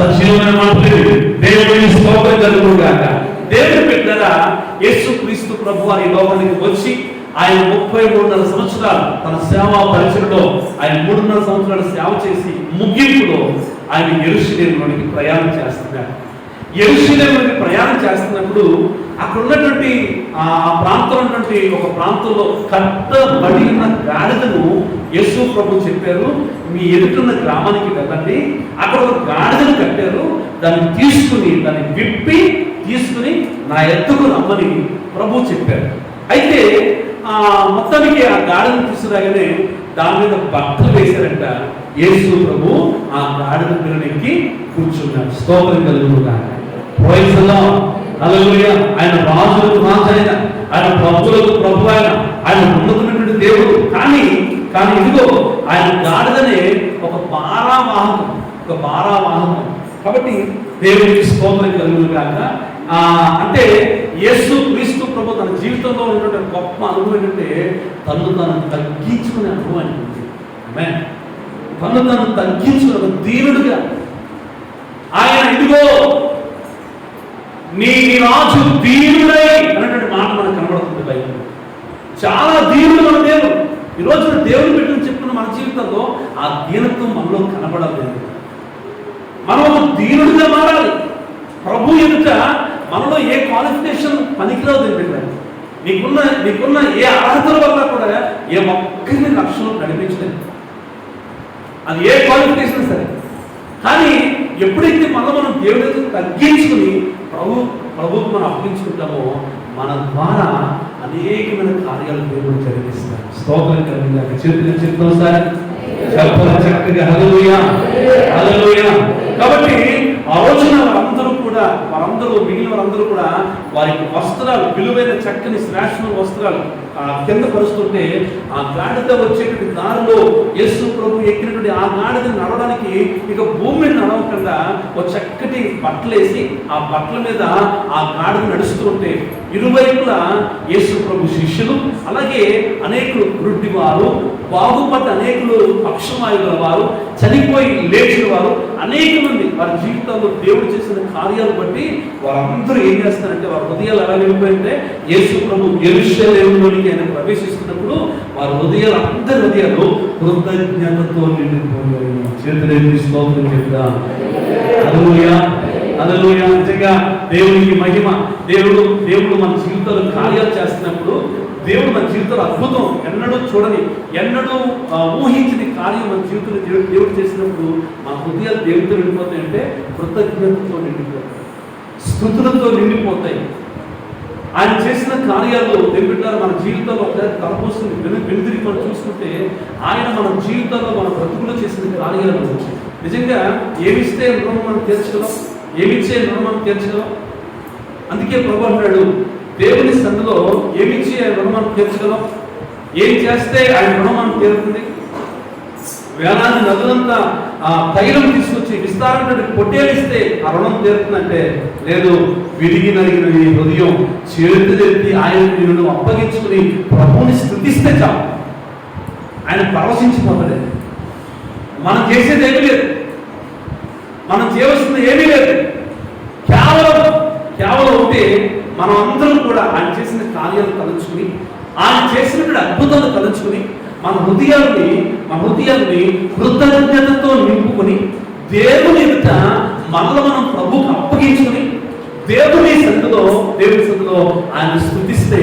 సజీవమైన మాటలు దేవుని స్తోత్రం కలుగుగాక. దేవుని బిడ్డలారా, యేసుక్రీస్తు ప్రభువు ఈ లోకానికి వచ్చి ఆయన 33.5 సంవత్సరాలు తన సేవా పరిచయలో ఆయన 3.5 సంవత్సరాలు సేవ చేసి ముగింపులో ఆయన యెరూషలేములోనికి ప్రయాణం చేస్తున్నాడు. యెరూషలేములోనికి ప్రయాణం చేస్తున్నప్పుడు అక్కడ ఉన్నటువంటి ఆ ప్రాంతంలో ఉన్నటువంటి ఒక ప్రాంతంలో కట్టబడి ఉన్న గాడిదను యేసు ప్రభు చెప్పారు, మీ ఎదుటిన్న గ్రామానికి వెళ్ళండి, అక్కడ ఒక గాడిదను కట్టారు, దాన్ని విప్పి తీసుకుని నా ఎద్దుకు రమ్మని ప్రభు చెప్పారు. అయితే మొత్తానికి ఆ గాడిదను తీసుకురాగానే దాని మీద బట్టలు వేశారంట. యేసు ప్రభు ఆ గాడిద మీద ఎక్కి కూర్చున్నాడు. స్తోత్రం కలుగుగాక. Praise the lord. హల్లెలూయా. ఆయన రాజులకు రాజు, ఆయన ప్రభువులకు ప్రభు, ఆయన ఉన్నతమైనటువంటి దేవుడు. కానీ ఇదిగో ఆయన గాడిదనే ఒక భారావాహకం. కాబట్టి దేవునికి స్తోత్రం కలుగుగాక. అంటే యేసు క్రీస్తు ప్రభు తన జీవితంలో ఉన్నటువంటి గొప్ప అనుభవం ఏంటంటే తను తగ్గించుకునే అనుభవం అనిపించింది. తను తగ్గించుకున్న దీనుడుగా ఆయన ఇదిగో నీ రాజు దీనుడై అన్నటువంటి మాట మనకు కనబడుతుంది బైబిల్. చాలా దీనుడు మన దేవుడు. ఈరోజు దేవుని బిడ్డను చెప్పుకున్న మన జీవితంలో ఆ దీనత్వం మనలో కనబడలేదు. మనం ఒక దీనుడిగా మారాలి. ప్రభు ఎదుట మనలో ఏ క్వాలిఫికేషన్ పనికిరాదు. నీకున్న ఏ అర్హతల వల్ల కూడా ఏ ఒక్కరిని లక్ష్యంలో నడిపించలేదు. అది ఏ క్వాలిఫికేషన్ సరే. కానీ ఎప్పుడైతే మనం దేవుడికి తగ్గించుకుని ప్రభుకు మనం అప్పగించుకుంటామో మన ద్వారా అనేకమైన కార్యాలు దేవుడు జరిగిస్తారు. స్తోత్రం కలిగినాక చేతులు సార్ చెప్పాలి చక్కగా. హల్లెలూయా, హల్లెలూయా. కాబట్టి ఆ రోజున వారందరూ మిగిలిన వారందరూ కూడా వారికి వస్త్రాలు, విలువైన చక్కని శ్రేష్టమైన వస్త్రాలు కింద పరుస్తుంటే ఆ గాడిద వచ్చేటువంటి దారిలో యేసు ప్రభు ఎక్కినటువంటి ఆ గాడిదని నడవడానికి ఇక భూమి నడవకుండా ఒక చక్కటి బట్టలేసి ఆ బట్టల మీద ఆ గాడిద నడుస్తుంటే ఇరువైపులా యేసు ప్రభు శిష్యులు, అలాగే అనేకులు వృద్ధి వారు, బాగుపడ్డ అనేకులు పక్షమాయుల వారు, చనిపోయి లేచిన వారు, అనేక మంది వారి జీవితాల్లో దేవుడు చేసిన కార్యాలు బట్టి వారందరూ ఏం చేస్తారంటే వారి హృదయాలు ఎలా వెళ్ళిపోయింటే యేసు ప్రభు యెరూషలేములోనికి ఆయన ప్రవేశిస్తున్నప్పుడు వారి హృదయాలు, అందరి హృదయాలు కృతజ్ఞతతో నిండిపోయాయి. చేతులెత్తి స్తోత్రం చెప్దాం. హల్లెలూయా, హల్లెలూయా. నిజంగా దేవునికి మహిమ. దేవుడు మన జీవితంలో కార్యాలు చేస్తున్నప్పుడు దేవుడు మన జీవితంలో అద్భుతం ఎన్నడూ చూడని, ఎన్నడూ ఊహించని కార్యం మన జీవితంలో దేవుడు చేసినప్పుడు మన హృదయాలు దేవుడితో నిండిపోతాయి. అంటే కృతజ్ఞతతో నిండిపోతాయి, స్తుతులతో నిండిపోతాయి. ఆయన చేసిన కార్యాలు దేవుడు మన జీవితంలో ఒకసారి తలపోస్తుంది వెనుదిరిగి మనం చూసుకుంటే ఆయన మన జీవితంలో మన బ్రతుకులో చేసిన కార్యాలు నిజంగా ఏమిస్తే రుణం మనం తీర్చగలం, ఏమిచ్చే రుణం మనం తీర్చగలం. అందుకే ప్రభు అంటాడు, దేవుని సన్నిధిలో ఏమిచ్చి ఆయన రుణం తీర్చగలం, ఏం చేస్తే ఆయన రుణం తీరుతుంది. వేలాది నదులంతా తైలం తీసుకొచ్చి విస్తారమైన పొట్టేలిస్తే ఆ రుణం తీరుతుందంటే లేదు. విరిగి నలిగిన నీ హృదయం చేతులెత్తి ఆయన నిన్ను అప్పగించుకుని ప్రభువుని స్తుతిస్తే చాలు, ఆయన పరవశించిపోతాడు. మనం చేసేది ఏమీ లేదు, మనం చేయవలసింది ఏమీ లేదు. కేవలం ఉంటే మనం అందరం కూడా ఆయన చేసిన కార్యాలు తలుచుకుని, ఆయన చేసినటువంటి అద్భుతాలు తలుచుకుని మన హృదయాల్ని కృతజ్ఞతతో నింపుకొని దేవుని ఎదుట మనలో మనం ప్రభువుకు అప్పగించుకుని దేవుని సన్నిధిలో ఆయన స్తుతిస్తే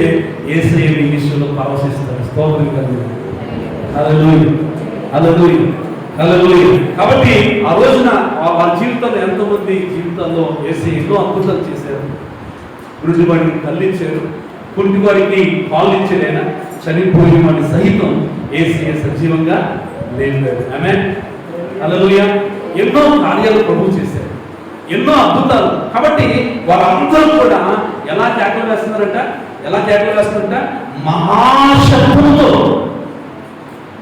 యేసయ్య నీ విషయంలో పరవశిస్తాడు. స్తోత్రం కలుగును. హల్లెలూయా, హల్లెలూయా, హల్లెలూయా. కాబట్టి ఆ రోజున వారి జీవితంలో ఎంతోమంది జీవితాల్లో యేసయ్య ఎన్నో అద్భుతాలు చేశారు. వృద్ధివాడికి కళ్ళిచ్చారు, కుంటివాడికి కాళ్ళు ఇచ్చారైనా, చనిపోయిన వాడిని సహితం యేసయ్య సజీవంగా లేపాడు. ఆమేన్, హల్లెలూయా. ఎన్నో కార్యాలు ప్రభు చేశారు, ఎన్నో అద్భుతాలు. కాబట్టి వారందరూ కూడా ఎలా కేకలు వేస్తున్నారంట మహాశక్తులతో.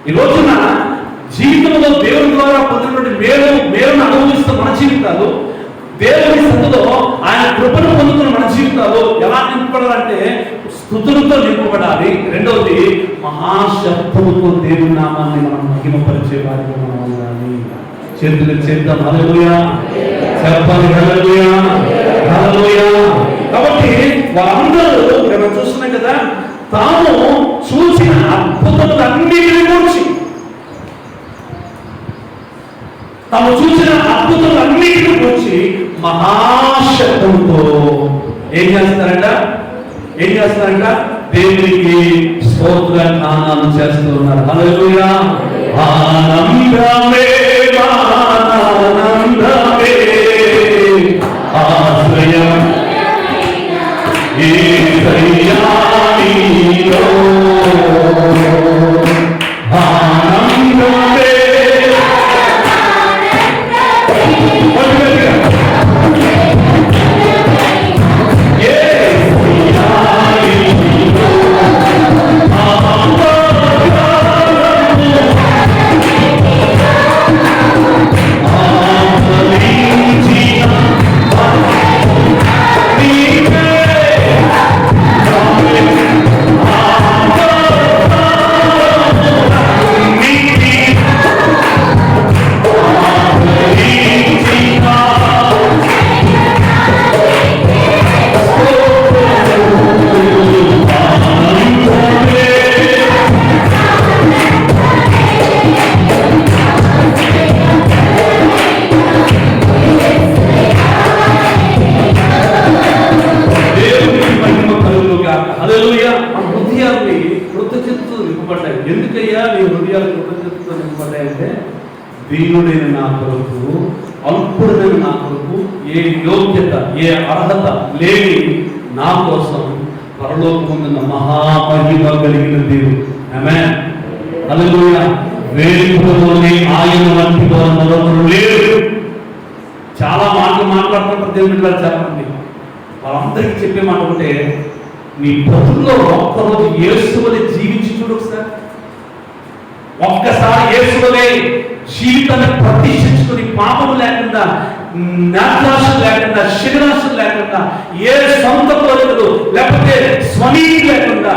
ఈ రోజున జీవితంలో దేవుని ద్వారా పొందినటువంటి మేలును అనుభవిస్తున్న మన జీవితాలు, దేవుని సన్నిధిలో ఆయన కృపను పొందుతున్న మన జీవితాలు ఎలా నింపబడాలంటే స్తుతులతో నింపబడాలి. రెండవది మహాశబ్దముతో దేవుని నామాన్ని మనం మహిమపరిచే వారిగా మనం ఉండాలి. చేతులు చేద్దాం. హల్లెలూయా. చెప్పండి హల్లెలూయా, హల్లెలూయా. కాబట్టి వాళ్ళందరూ మనం చూస్తున్నాం కదా, తాము చూసిన అద్భుతములన్నిటిని గురించి, తాము చూసిన అద్భుతములన్నిటిని గురించి మహాశబ్దంతో ఏం చేస్తారంట? దేవునికి స్తోత్ర గానాలు చేస్తూ ఉన్నారు. హల్లెలూయా. ఆనందమే ఆనందమే ఆశ్రయం యేసయ్యా నీలో ఆనందమే. ఎందుకయ్యా నీ హృదయాలు కృతజ్ఞతతో నింపబడ్డాయంటే, దీనుడైన నా కొరకు, అల్పుడైన నా కొరకు ఏ యోగ్యత ఏ అర్హత లేని నా కోసం పరలోకమున్న మహామహిమ కలిగిన దేవుడు. ఆమేన్, హల్లెలూయా. వేలుపులోనే ఆయన వంటి వారు మరొకరు లేరు. చాలా మాటలు మాట్లాడుతుంటారు దేవుని బిడ్డలారా, చాలా మంది. వాళ్ళందరికీ చెప్పే మాట ఒకటే, నీ బ్రతుకులో ఒక్కరోజు యేసు వలె జీవించి చూడు. ఒక్కసారి యేసు వలె జీవితాన్ని ప్రతిష్ఠించుకుని, పాపం లేకుండా, నాశాలు లేకుండా, శరీరాశలు లేకుండా, ఏ సొంత కోరికలు లేకపోతే స్వనీతి లేకుండా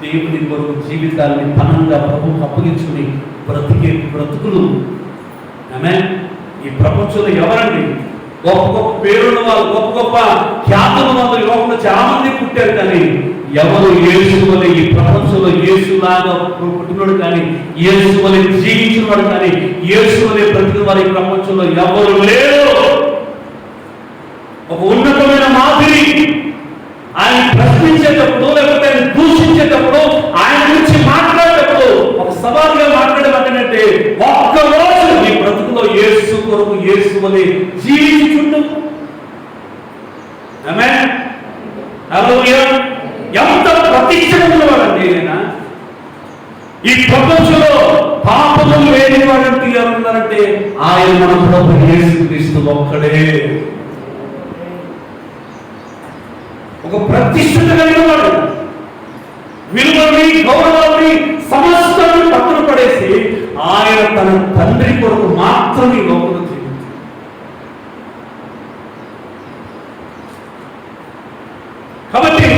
దేవుని కొరకు జీవితాన్ని పనంగా ప్రభువుకు అప్పగించుకుని బ్రతికే బ్రతుకులు. ఆమేన్. ఈ ప్రపంచంలో ఎవరండి గొప్ప గొప్ప పేరున్న వాళ్ళు, గొప్ప గొప్ప ఖ్యాతుల వాళ్ళు ఈ లోకంలో చాలా మంది పుట్టారు, కానీ ఎవరు యేసు వలె ఈ ప్రపంచంలో యేసులాగా పుట్టినోడు కానీ, యేసు వలె జీవించిన వాడు కానీ, యేసు వలె బ్రతికిన వారు ఈ ప్రపంచంలో ఎవరు లేరు. ఒక ఉన్నతమైన మాదిరి ఆయన ప్రశ్నించేటప్పుడు, లేకపోతే ఆయన దూషించేటప్పుడు, ఆయన గురించి మాట్లాడేటప్పుడు ఒక సవాలుగా మాట్లాడేమంటే, ఒక్కరోజు నీ బ్రతుకులో యేసు కొరకు యేసు వలె జీవించుండు. ఆమేన్, హల్లెలూయా. ఎంత ప్రతిష్ఠితమైనవాడండి ఆయన. ఈ ప్రపంచంలో పాపము లేని వాడంటే ఎవరున్నారంటే ఆయన మన ప్రభు యేసుక్రీస్తు ఒక్కడే. ఒక ప్రతిష్ఠిత కలిగిన వాడు, విలువని గౌరవాన్ని సమస్తాన్ని పక్కన పడేసి ఆయన తన తండ్రి కొరకు మాత్రమే లోకంలో జీవించాడు. కాబట్టి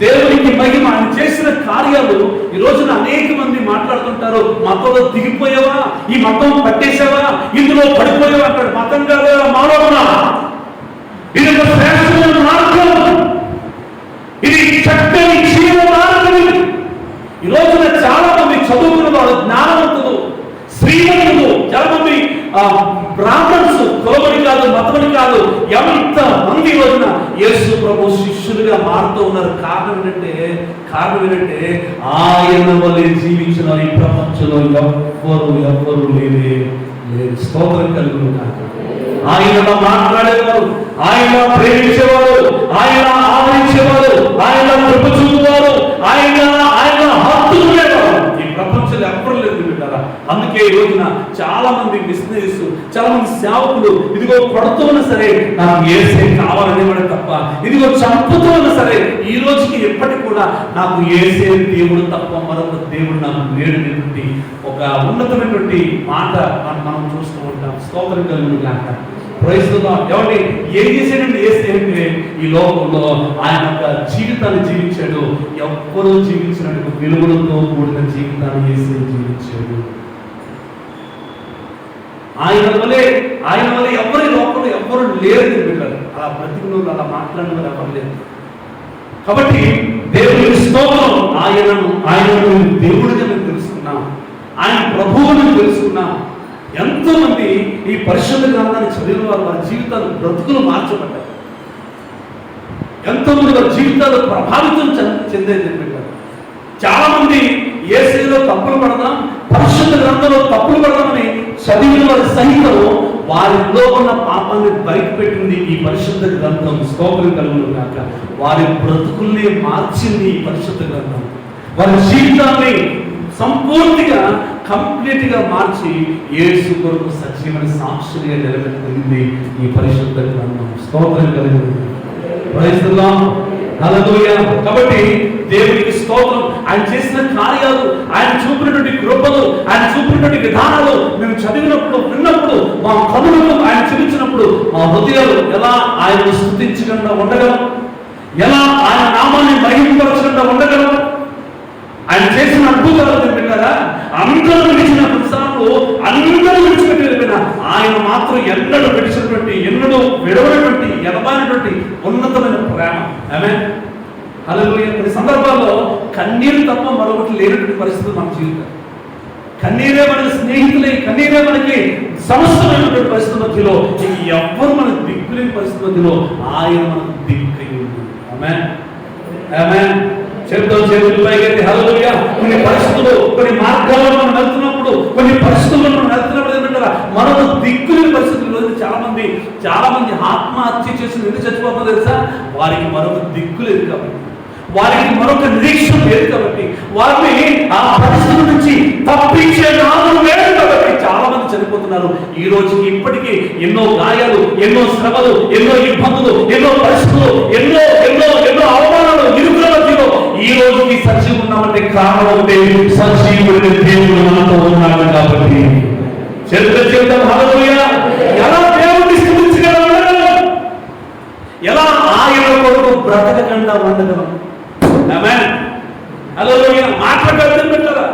దేవునికి మహిమ, ఆయన చేసిన కార్యాలు ఈ రోజున అనేక మంది మాట్లాడుతుంటారు. మతంలో దిగిపోయావా, ఈ మతం పట్టేశావా, ఇందులో పడిపోయావా అంటాడు. మతం కాదు, మానవునా, ఇది ఒక శ్రేష్టమైన మార్గం, ఇది చక్కని జీవ మార్గం. ఈ రోజున చాలా మంది చదువుకున్న వాళ్ళు, జ్ఞానవంతులు, శ్రీమంతులు, చాలా మంది బ్రాహ్మణ్స్, కులమని కాదు, మతమని కాదు, ఎంత మంది ఈ రోజున యేసు ప్రభు శిష్యులుగా మారుతూ ఉన్నారు. కారణం ఏంటంటే ఆయన వల్లే జీవించిన ఈ ప్రపంచంలో ఎవ్వరు లేదు. స్తోత్రం కలుగును కాక. ఆయన మాట్లాడేవారు, ఆయన ప్రేమించేవారు, ఆయన ఆదరించేవారు, ఆయన కృప చూపువారు, ఆయన హత్తుకునేవారు ఈ ప్రపంచంలో ఎవ్వరు లేదు బిడ్డారా. అందుకే ఈ రోజున చాలా మంది మిషనరీస్, చాలా మంది సేవకులు ఇదిగో కొడుతూ ఉన్నా సరే నాకు యేసే కావాలనేవాడు తప్ప, ఇదిగో చంపుతూ ఉన్నా సరే ఈ రోజుకి ఎప్పటికి కూడా నాకు యేసే దేవుడు తప్ప మరొక దేవుడు నాకు లేడనేటువంటి ఒక ఉన్నతమైనటువంటి మాట మనం చూస్తూ ఉంటాం. స్తోత్రం కలుగును గాక. ఎవరి ఏం చేసాడంటే యేసే అంటే ఈ లోకంలో ఆయన యొక్క జీవితాన్ని జీవించాడు. ఎవ్వరూ జీవించినట్టు విలువలతో కూడిన జీవితాన్ని యేసే జీవించాడు. ఆయన వలె ఎవరి లోపల ఎవ్వరు లేరు పెట్టారు. అలా బ్రతికిన అలా మాట్లాడిన వాళ్ళు ఎవరు లేరు. కాబట్టి దేవుని స్తోత్రం. ఆయనను దేవుడిగా మేము తెలుసుకున్నాం, ఆయన ప్రభువుని తెలుసుకున్నాం. ఎంతో మంది ఈ పరిశుద్ధ గ్రంథాన్ని చదివిన వారి జీవితాలు బ్రతుకులు మార్చబడ్డారు. ఎంతో మంది వారి జీవితాలు ప్రభావితం చెందేది పెట్టారు. చాలా మంది యేసులో తప్పులు పడదాం, పరిశుద్ధ గ్రంథంలో తప్పులు పడదామని చదివిన వారి సహితం వారిలో ఉన్న పాపాన్ని బయటపెట్టింది ఈ పరిశుద్ధ గ్రంథం. స్తోత్రం కలుగును గాక. వారి బ్రతుకుల్ని మార్చింది ఈ పరిశుద్ధ గ్రంథం. వారి జీవితాన్ని సంపూర్తిగా కంప్లీట్ గా మార్చి యేసు కొరకు సజీవమైన సాక్షులుగా నిలబెట్టింది ఈ పరిశుద్ధ గ్రంథం. స్తోత్రం కలుగును. హల్లెలూయా. కాబట్టి దేవునికి స్తోత్రం. ఆయన చేసిన కార్యాలు, ఆయన చూపినటువంటి కృపలు, ఆయన చూపినటువంటి విధానాలు మేము చదివినప్పుడు, విన్నప్పుడు, మా కనులకు ఆయన చూపించినప్పుడు మా హృదయాలు ఎలా ఆయనను స్తుతించకుండా ఉండగలం, ఎలా ఆయన నామాన్ని మహిమపరచకుండా ఉండగలం. ఆయన చేసిన అద్భుతాలు పెట్టారా, అందరూ విడిచిన ప్రతిసార్లు అందరూ విడిచిపెట్టి వెళ్ళిపోయినా ఆయన మాత్రం ఎన్నడూ విడిచినటువంటి, ఎన్నడూ విడవనటువంటి, ఎడబారినటువంటి ఉన్నతమైన ప్రేమ. ఆమేన్. హల్లెలూయా. కొన్ని సందర్భాల్లో కన్నీరు తప్ప మరొకటి లేనటువంటి పరిస్థితులు మన జీవితం. కన్నీరే మనకి స్నేహితులే, కన్నీరే మనకి సమస్తమైనటువంటి పరిస్థితుల మధ్యలో ఎవ్వరు మనకు దిక్కులేని పరిస్థితుల మధ్యలో ఆయన మనకు దిక్కై ఉంది. ఆమేన్. ఆమేన్. చెప్తాం చేతులు పైకెత్తి హల్లెలూయా. కొన్ని పరిస్థితులు, కొన్ని మార్గాల్లో మనం వెళ్తున్నప్పుడు, కొన్ని పరిస్థితుల్లో మనం వెళ్తున్నప్పుడు ఏంటంటారా మరొక దిక్కులేని పరిస్థితుల్లో చాలా మంది ఆత్మహత్య చేసి ఎందుకు చచ్చిపోతుందో తెలుసా? వారికి మరొక దిక్కు లేదు కాబట్టి, వారికి మరొక నిరీక్షణ లేదు కాబట్టి, వారిని ఆ పరిస్థితుల నుంచి తప్పించే నామం లేదు కాబట్టి చాలా మంది చనిపోతున్నారు. ఈ రోజుకి ఇప్పటికీ ఎన్నో గాయాలు, ఎన్నో శ్రమలు, ఎన్నో ఇబ్బందులు, ఎన్నో పరిస్థితులు, ఎన్నో ఎన్నో ఎన్నో అవమానాలు, ఇరుకుల మధ్యలో ఈ రోజుకి సజీవులు ఉన్నామంటే కారణం ఒకటే, సజీవుడి దేవుడు మనతో ఉన్నాడు కాబట్టి. చరిత్ర జీవితం హల్లెలూయా. ఎలా దేవుడిని స్తుతించగలం, ఎలా ఆయన కొరకు బ్రతకకుండా ఉండగలం. ఆమేన్. హల్లెలూయా. మాట్లాడడం పెట్టారా,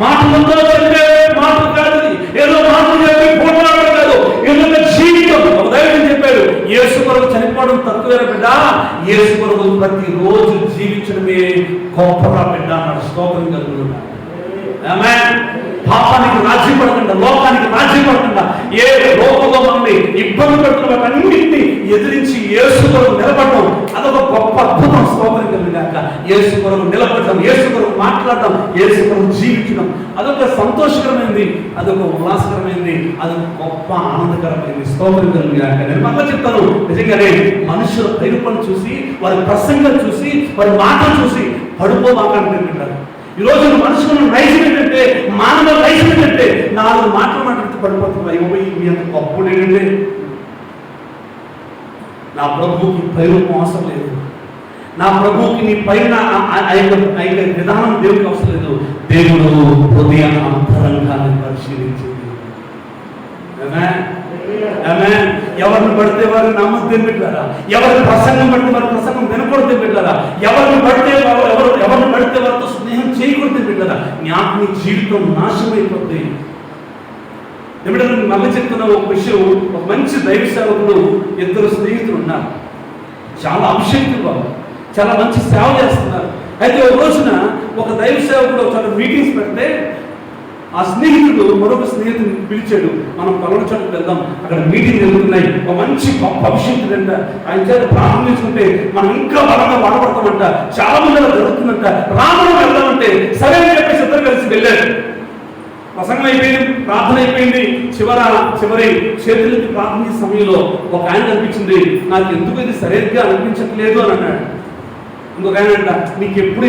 మాటలతో చెప్పే మాటలు కాదు, ఏదో మాటలు చెప్పి పోరాడడం కాదు. ఎందుకంటే జీవితం ఒక దైవం చెప్పారు, యేసు కొరకు చనిపోవడం తక్కువేరా బిడ్డ, యేసు కొరకు ప్రతిరోజు జీవించడమే గొప్పరా బిడ్డ అన్నాడు. స్తోత్రం కలుగును. ఆమేన్. పాపానికి రాజీ పడకుండా, లోకానికి రాజీ పడకుండా, ఏ లోకంలో మనల్ని ఇబ్బంది పెడుతున్న అన్నింటినీ ఎదిరించి యేసు కొరకు నిలబడడం అదొక గొప్ప అద్భుతం. స్తోత్రం కలుగుగాక. యేసు కొరకు నిలబడడం, యేసు కొరకు మాట్లాడడం, యేసు కొరకు జీవించడం అదొక సంతోషకరమైనది, అదొక ఉల్లాసకరమైనది, అదొక గొప్ప ఆనందకరమైనది. స్తోత్రం కలుగుగాక. నేను మళ్ళీ చెప్తాను, నిజంగానే మనుషుల పైరుపని చూసి, వారి ప్రసంగం చూసి, వారి మాటలు చూసి పడిపోమాకంటారు. ఈ రోజు మనుషులను నైజం ఏంటంటే, మానవ నైజం ఏంటంటే, నాలుగు మాటలు మాట్లాడితే పడిపోతుంది. అయిపోయి మీ అంత గొప్ప ఏంటంటే, నా ప్రభువుకి పైరూపం అవసరం లేదు, నా ప్రభువుకి నీ పైన విధానం దేవుడికి అవసరం లేదు. దేవుడు హృదయ అంతరంగాన్ని పరిశీలించింది. ఎవరిని పడితే వారు నమ్మద్దు పెట్టారా, ఎవరిని ప్రసంగం పడితే వారి ప్రసంగం వినకూడదు పెట్టారా, ఎవరిని పడితే వారితో స్నేహం చేయకూడదు పెట్టారా. నీ జీవితం నాశనం అయిపోతుంది. ఏమిటంటే మళ్ళీ చెప్తున్న ఒక విషయం, ఒక మంచి దైవ సేవకుడు, ఇద్దరు స్నేహితులు ఉన్నారు. చాలా అభిషేక్తులు వాళ్ళు, చాలా మంచి సేవ చేస్తున్నారు. అయితే ఒక రోజున ఒక దైవ సేవకుడు చాలా మీటింగ్స్ పెడితే ఆ స్నేహితుడు మరొక స్నేహితుడిని పిలిచాడు, మనం పలానా చోటుకు వెళ్దాం, అక్కడ మీటింగ్ జరుగుతున్నాయి, ఒక మంచి గొప్ప అభిషేక్తుడు అంట, ఆయన చేత ప్రారంభించుకుంటే మనం ఇంకా బలంగా వాడబడతామంట, చాలా మంది అలా జరుగుతుందంట, రామను వెళ్దామంటే సరే అని చెప్పేసి ఇద్దరు కలిసి వెళ్ళారు. ప్రసంగం అయిపోయింది, ప్రార్థన అయిపోయింది. చివరి చేతులకి ప్రార్థన సమయంలో ఒక ఆయన అనిపించింది, నాకు ఎందుకు ఇది సరిగ్గా అనిపించట్లేదు అని అన్నాడు. ఇంకొక ఆయన అంట, నీకు ఎప్పుడు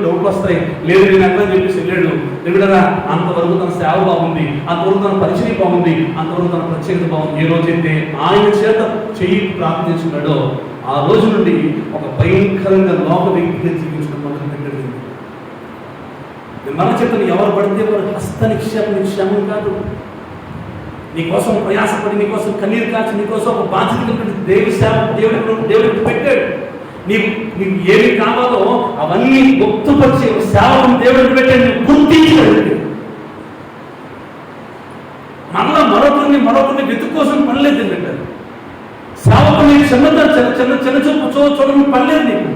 డౌట్లు వస్తాయి, లేదు నేను ఎట్లా చెప్పేసి వెళ్ళాడు. దేవుడరా అంతవరకు తన సేవ బాగుంది, అంతవరకు తన పరిచయం బాగుంది, అంతవరకు తన ప్రత్యేకత బాగుంది. ఏ రోజైతే ఆయన చేత చెయ్యి ప్రార్థించున్నాడో ఆ రోజు నుండి ఒక భయంకరంగా లోక వ్యక్తిగా జీవించడం మొదలు పెట్టండి. మన చేతను ఎవరు పడితే వారు హస్త నిక్షేపం కాదు. నీకోసం ప్రయాసపడి, నీకోసం కన్నీరు కాచి, నీకోసం ఒక బాధ్యత దేవుడికి పెట్టాడు. నీకు ఏమి కావాలో అవన్నీ గుర్తుపరిచే సేవను దేవుడికి పెట్టాడు. గుర్తించాడు. మరలా మరొక చిన్న చిన్న చిన్న చూపు చూడడం పర్లేదు నీకు.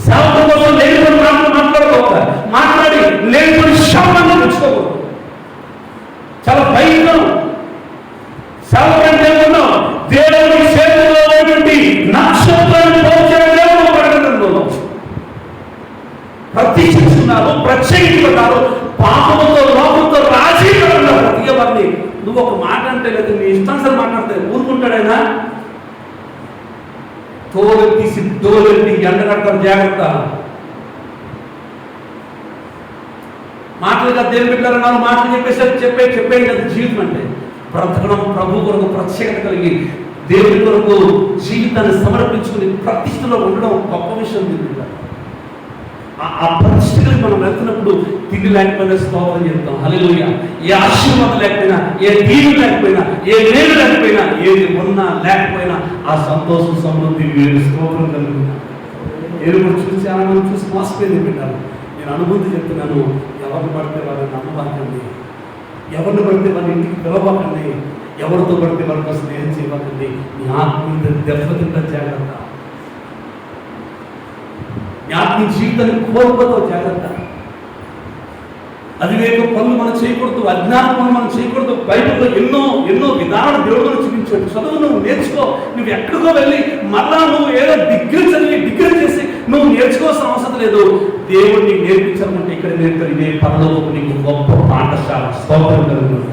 సేవకుల కోసం లేనిపోయిన మాటలు మాట్లాడుకోవాలి, మాట్లాడి లేనిపోయిన శబ్దాన్ని తెచ్చుకోకూడదు. చాలా భయంకరం. సేవకంటే ఉన్నాం దేవుని చేతిలో ఉన్నటువంటి నక్షత్రాన్ని పోల్చిన దేవుడు ప్రకటనలో ప్రత్యక్షిస్తున్నారు, ప్రత్యేకిస్తున్నారు. పాపంతో లోకంతో రాజీ పడుతున్నారు. ప్రతి వారిని నువ్వు ఒక మాట అంటే లేదు, నీ ఇష్టానుసారం మాట్లాడితే ఊరుకుంటాడైనా తోలు తీసి డోలెట్టి ఎండగడతారు. జాగ్రత్త. మాటలుగా దేవుడు పెట్టారన్నారు, మాటలు చెప్పేది కదా జీవితం అంటే. బ్రతకడం, ప్రభు కొరకు ప్రత్యేకత కలిగి దేవుడి కొరకు జీవితాన్ని సమర్పించుకుని ప్రతిష్టలో ఉండడం గొప్ప విషయం. ఆ పరిస్థితులకు మనం వెళ్తున్నప్పుడు తిండి లేకపోయినా స్తోత్రం చెప్తాం. హల్లెలూయా. ఏ ఆశీర్వాదం లేకపోయినా, ఏ దీవెన లేకపోయినా, ఏ మేలు లేకపోయినా, ఏది ఉన్నా లేకపోయినా ఆ సంతోషం, సమృద్ధి వేరు స్తోత్రం కలుగుతా. నేను కూడా చూసి ఆనందం చూసి మోసపోయింది పెట్టాను. నేను అనుభూతి చెప్తున్నాను. ఎవరిని పడితే వాళ్ళని నమ్మబాకండి, ఎవరిని పడితే వాళ్ళ ఇంటికి పిలవకండి, ఎవరితో పడితే వాళ్ళతో స్నేహం చేయకండి. మీ ఆత్మీయ దెబ్బతింటే జాగ్రత్త. ఆత్మీయ జీవితాన్ని కోల్పోతావు, జాగ్రత్త. అవివేక పనులు మనం చేయకూడదు, అజ్ఞాన పనులు మనం చేయకూడదు. బైబిల్లో ఎన్నో విధానాలు దేవుడు మనం చూపించాడు. చదువు నువ్వు నేర్చుకో. నువ్వు ఎక్కడికో వెళ్ళి మళ్ళా నువ్వు ఏదో డిగ్రీ చేసి నువ్వు నేర్చుకోవాల్సిన అవసరం లేదు. దేవుడు నీకు నేర్పించాలంటే ఇక్కడ నేర్పారు. ఇదే పరలోకపు నీకు గొప్ప పాఠశాల. స్తోత్రం కలుగుతుంది.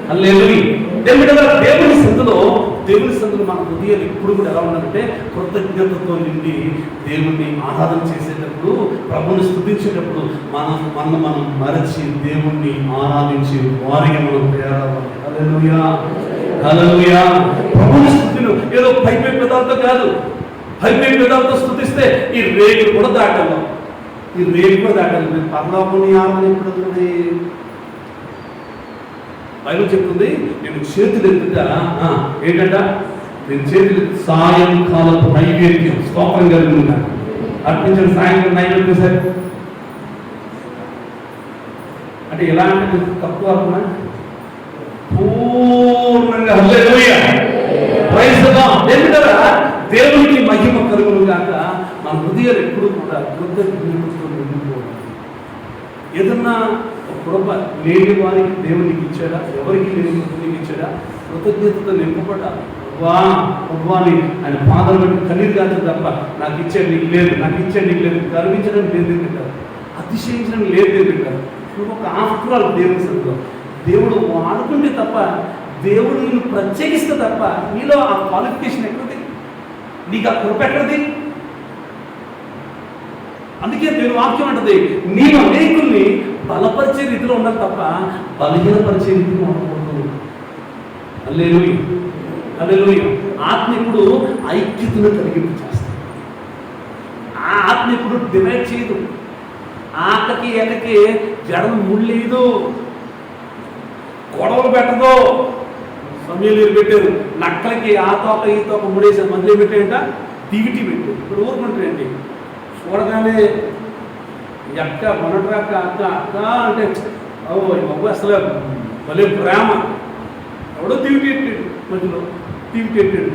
హల్లెలూయా. దేవుని సందులో మన హృదయాలు ఇప్పుడు కూడా ఎలా ఉండాలంటే కృతజ్ఞతతో నిండి దేవుణ్ణి ఆరాధన చేసేటప్పుడు, ప్రభుని స్తుతించేటప్పుడు మనం మరచి దేవుణ్ణి ఆరాధించి వారిగా మనం తయారవ్వాలి. హల్లెలూయా, హల్లెలూయా. ప్రభుని స్తుతిను ఏదో పై పెదాలతో కాదు. పై పెదాలతో స్తుతిస్తే ఈ రేగులు కూడా దాటాలి. మేము పరలోకం ఆరాధన ఎప్పుడు ఉంటుంది? బైబిల్ చెప్తుంది, నేను చేతులు ఎత్తుగా ఏంటంట, నేను చేతులు సాయంకాలపు నైవేద్యం స్తోత్రం కలుగుతున్నాను అర్పించండి. సాయంత్రం నైవేద్యం సార్ అంటే ఎలా అంటే తక్కువ అనుకున్నా పూర్ణంగా. హల్లెలూయా, ప్రైజ్ ది లార్డ్. ఎందుకంటే దేవునికి మహిమ కలుగును గాక. మన హృదయాలు ఎప్పుడు కూడా కృతజ్ఞతతో నిండిపోవాలి. ఏదన్నా కృప లేని వారికి దేవునికి ఇచ్చాడా, ఎవరికి లేని నీకు ఇచ్చాడా, కృతజ్ఞతతో నింపబడ్డాలి. అని ఆయన పాదాలు బట్టి కన్నీరు కాదు తప్ప నాకు ఇచ్చాడు నీకు లేదు, నాకు ఇచ్చాడు నీకు లేదు, గర్వించడం లేదు తింటారు, అతిశయించడం లేదు తింటారు. నువ్వు ఒక ఆఫ్టర్ దేవుని సందులో దేవుడు వాడుకుంటే తప్ప, దేవుడు నిన్ను ప్రత్యేకిస్తే తప్ప నీలో ఆ క్వాలిఫికేషన్ ఎక్కడిది, నీకు ఆ కృప ఎక్కడిది? అందుకే దేవుని వాక్యం అంటది, నీవు అనేకుల్ని బలపరిచే రీతిలో ఉండాలి తప్ప బలహీనపరిచే రీతిలో ఉండకూడదు. హల్లెలూయా, హల్లెలూయా. ఆత్మ ఇప్పుడు ఐక్యతను కలిగింపు చేస్తుంది. ఆ ఆత్మ ఇప్పుడు డివైడ్ చేయదు. ఆటకి ఏటకి జడం ముళ్ళేదు, గొడవలు పెట్టదు. సమయంలో పెట్టారు నక్కలకి ఆ తోక ఈ తోక ముడేసారు, మధ్యలో పెట్టాయంట దివిటి పెట్టారు. ఇప్పుడు ఊరుకుంటారండి, చూడగానే ఎక్క మొన్నట్రాక అక్క అక్క అంటే బాబు అసలు భలే ప్రేమ. ఎవడో దివిటెట్టాడు, మధ్యలో దివిటెట్టాడు.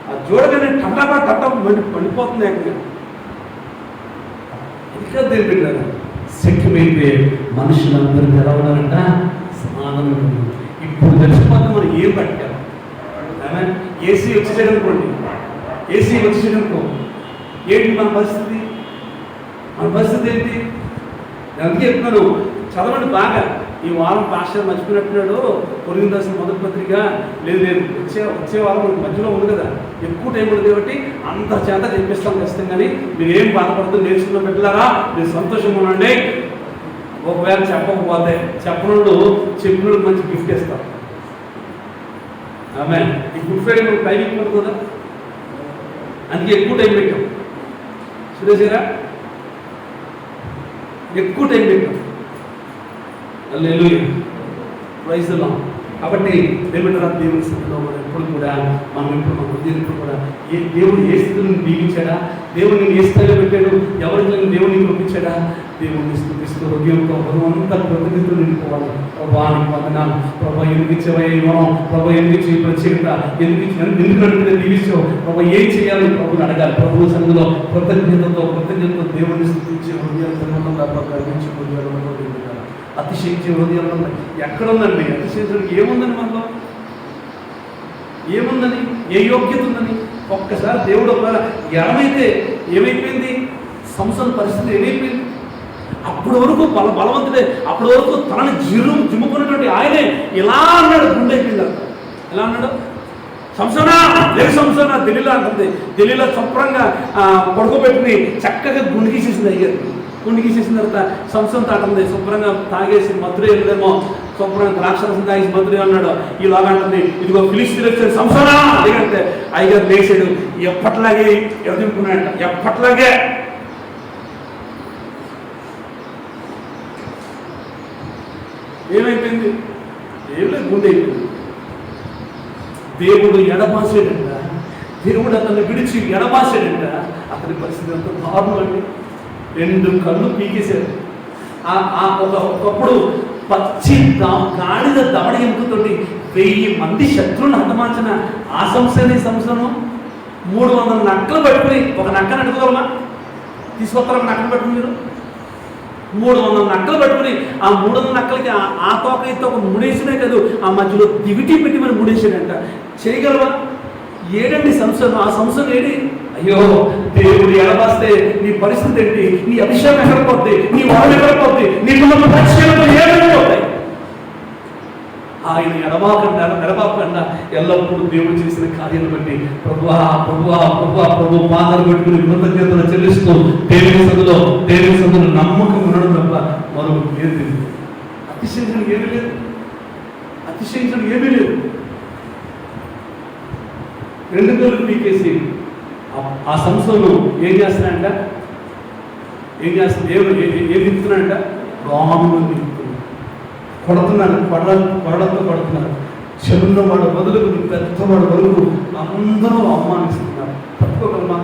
అది చూడగానే టట్టా పడిపోతుంది. ఎక్కడ ఇంకా దేని పెట్టారు శక్యమైతే మనుషులందరూ ఎలా ఉన్నారంట సమాధానం. ఇప్పుడు చచ్చిపోతే మనం ఏం పట్టాం? ఏసీ వచ్చేసేయనుకోండి, ఏసీ వచ్చేసేయనుకో ఏంటి మన పరిస్థితి? మన పరిస్థితి ఏంటి? అందుకే చెప్తున్నాను, చదవండి బాగా. ఈ వారం పాస్టర్ మర్చిపోయినట్టున్నాడు కొరింథీ రాసిన మొదటి పత్రిక. లేదు వచ్చే వారం మనకి మధ్యలో ఉంది కదా, ఎక్కువ టైం ఉంది కాబట్టి అంత చేత చెప్పిస్తాం ఖచ్చితంగా. మీరు ఏం బాధపడుతూ నేర్చుకున్న పెట్టారా, మీరు సంతోషంగా ఉండండి. ఒకవేళ చెప్పకపోతే చెప్పనుడు చెప్పినోడు మంచి గిఫ్ట్ ఇస్తాం. ఆమె ఈ గుడ్ ఫ్రైడే మనకు టైం ఎక్కువ కదా, అందుకే ఎక్కువ టైం పెట్టాం. సురేష్ ఎక్కువ టైం పెట్టాం. హల్లెలూయా, ప్రైజ్ ది లార్డ్. కాబట్టి దేవుని స్థితిలో మనం ఎప్పుడు కూడా మన హృదయంలో కూడా దేవుడు ఏ స్థితిని దీవించాడా, దేవుడు నేను ఏ స్థాయిలో పెట్టాడు, ఎవరికి దేవుడిని పంపించాడా, దేవుడిని స్థుతిస్తూ హృదయంతో అంతా కృతజ్ఞతలు నింపుకోవాలి. ప్రభానికి వందనాలు, ప్రభా ఎందుకు ఇచ్చేవయ్యో, ప్రభా ఎందుకు ఇచ్చే ప్రత్యేకత, ఎందుకు నడిపితే దీవించావు, ప్రభా ఏం చేయాలి ప్రభుని అడగాలి. ప్రభు సంఘంలో కృతజ్ఞతతో దేవుడిని స్థుతించే హృదయాలు కనిపించే హృదయాలు అతిశయించే హృదయాలు ఎక్కడుందండి? అతిశయించడానికి ఏముందని మనలో? ఏముందని? ఏ యోగ్యత ఉందని? ఒక్కసారి దేవుడు ఒకవేళ ఎడమైతే ఏమైపోయింది? సంసార పరిస్థితి ఏమైపోయింది? అప్పటి వరకు బలవంతుడే, అప్పటి వరకు తనని జిమ్ముకున్నటువంటి ఆయనే ఇలా అన్నాడు. గుండె అయిపోయింది. ఎలా అన్నాడు? సంసోనా ఢిల్లీలో అంటుంది. ఢిల్లీలో శుభ్రంగా పడుకోబెట్టుకుని చక్కగా గుండె గీసేసింది అయ్యారు. గుండె గీసేసిన తర్వాత సంసోన్ తాటుంది. శుభ్రంగా తాగేసి మధురే వెళ్ళేమో, శుభ్రంగా ద్రాక్షరసం తాగేసి మధురే అన్నాడు. ఈలాగా అంటుంది, ఇదిగో ఫిలిస్తీన్లు వచ్చాడు సంసోనా అడిగితే అయ్యారు లేచాడు. ఎప్పట్లాగే ఎదుర్కొన్నాడంట, ఎప్పట్లాగే. ఏమైపోయింది? ఏం లేదు, గుండె అయిపోయింది. దేవుడు ఎడబాసాడంట, దేవుడు అతన్ని విడిచి ఎడబాసాడంట. అతని పరిస్థితి అంత దారుణం అండి. 2 కళ్ళు పీకేశారు. ఒకప్పుడు పచ్చి గాడిద దవడ ఎముకతోటి 1000 మంది శత్రువులను హతమార్చిన ఆ సంస్థని 300 నక్కలు పట్టుకుని, ఒక నక్కను అడుగుదమ్మా తీసుకొస్తారా? నక్కలు పట్టుకుని మీరు 300 నక్కలు పట్టుకుని, ఆ 300 నక్కలకి ఆ తోక ఈ తోక ముడేసినే కాదు, ఆ మధ్యలో దివిటి పెట్టి మరి ముడేసాడంట. చేయగలవా? ఏడండి సంవత్సరం? ఆ సంవత్సరం ఏడి? అయ్యో, దేవుడు ఎడబాస్తే నీ పరిస్థితి ఏంటి? నీ అభిషేకం ఎక్కడిపోద్ది, నీ వాళ్ళు ఎక్కడిపోద్ది, నీకున్న పరిచయాలు ఏమైపోతాయి. ఆయన ఎడబాకుండా ఎల్లప్పుడూ దేవుడు చేసిన కార్యాలను బట్టి ప్రభు పాదాలు పెట్టుకుని కృతజ్ఞతలు చెల్లిస్తూ దేవుని సందులో నమ్మకం ఉండడం తప్ప మరొక ఏది లేదు. అతిశయించడానికి ఏమీ లేదు. 2 కళ్ళు పీకేసి ఆ సంస్థను ఏం చేస్తున్నాడంట? ఏం దిగుతున్నాడంట? రాములు కొడుతున్నారు, కొడలతో కొడుతున్నారు. చిన్నవాడు మొదలుకు పెద్దవాడు వరకు అందరూ అవమానిస్తున్నారు. తప్పుకోగలమా?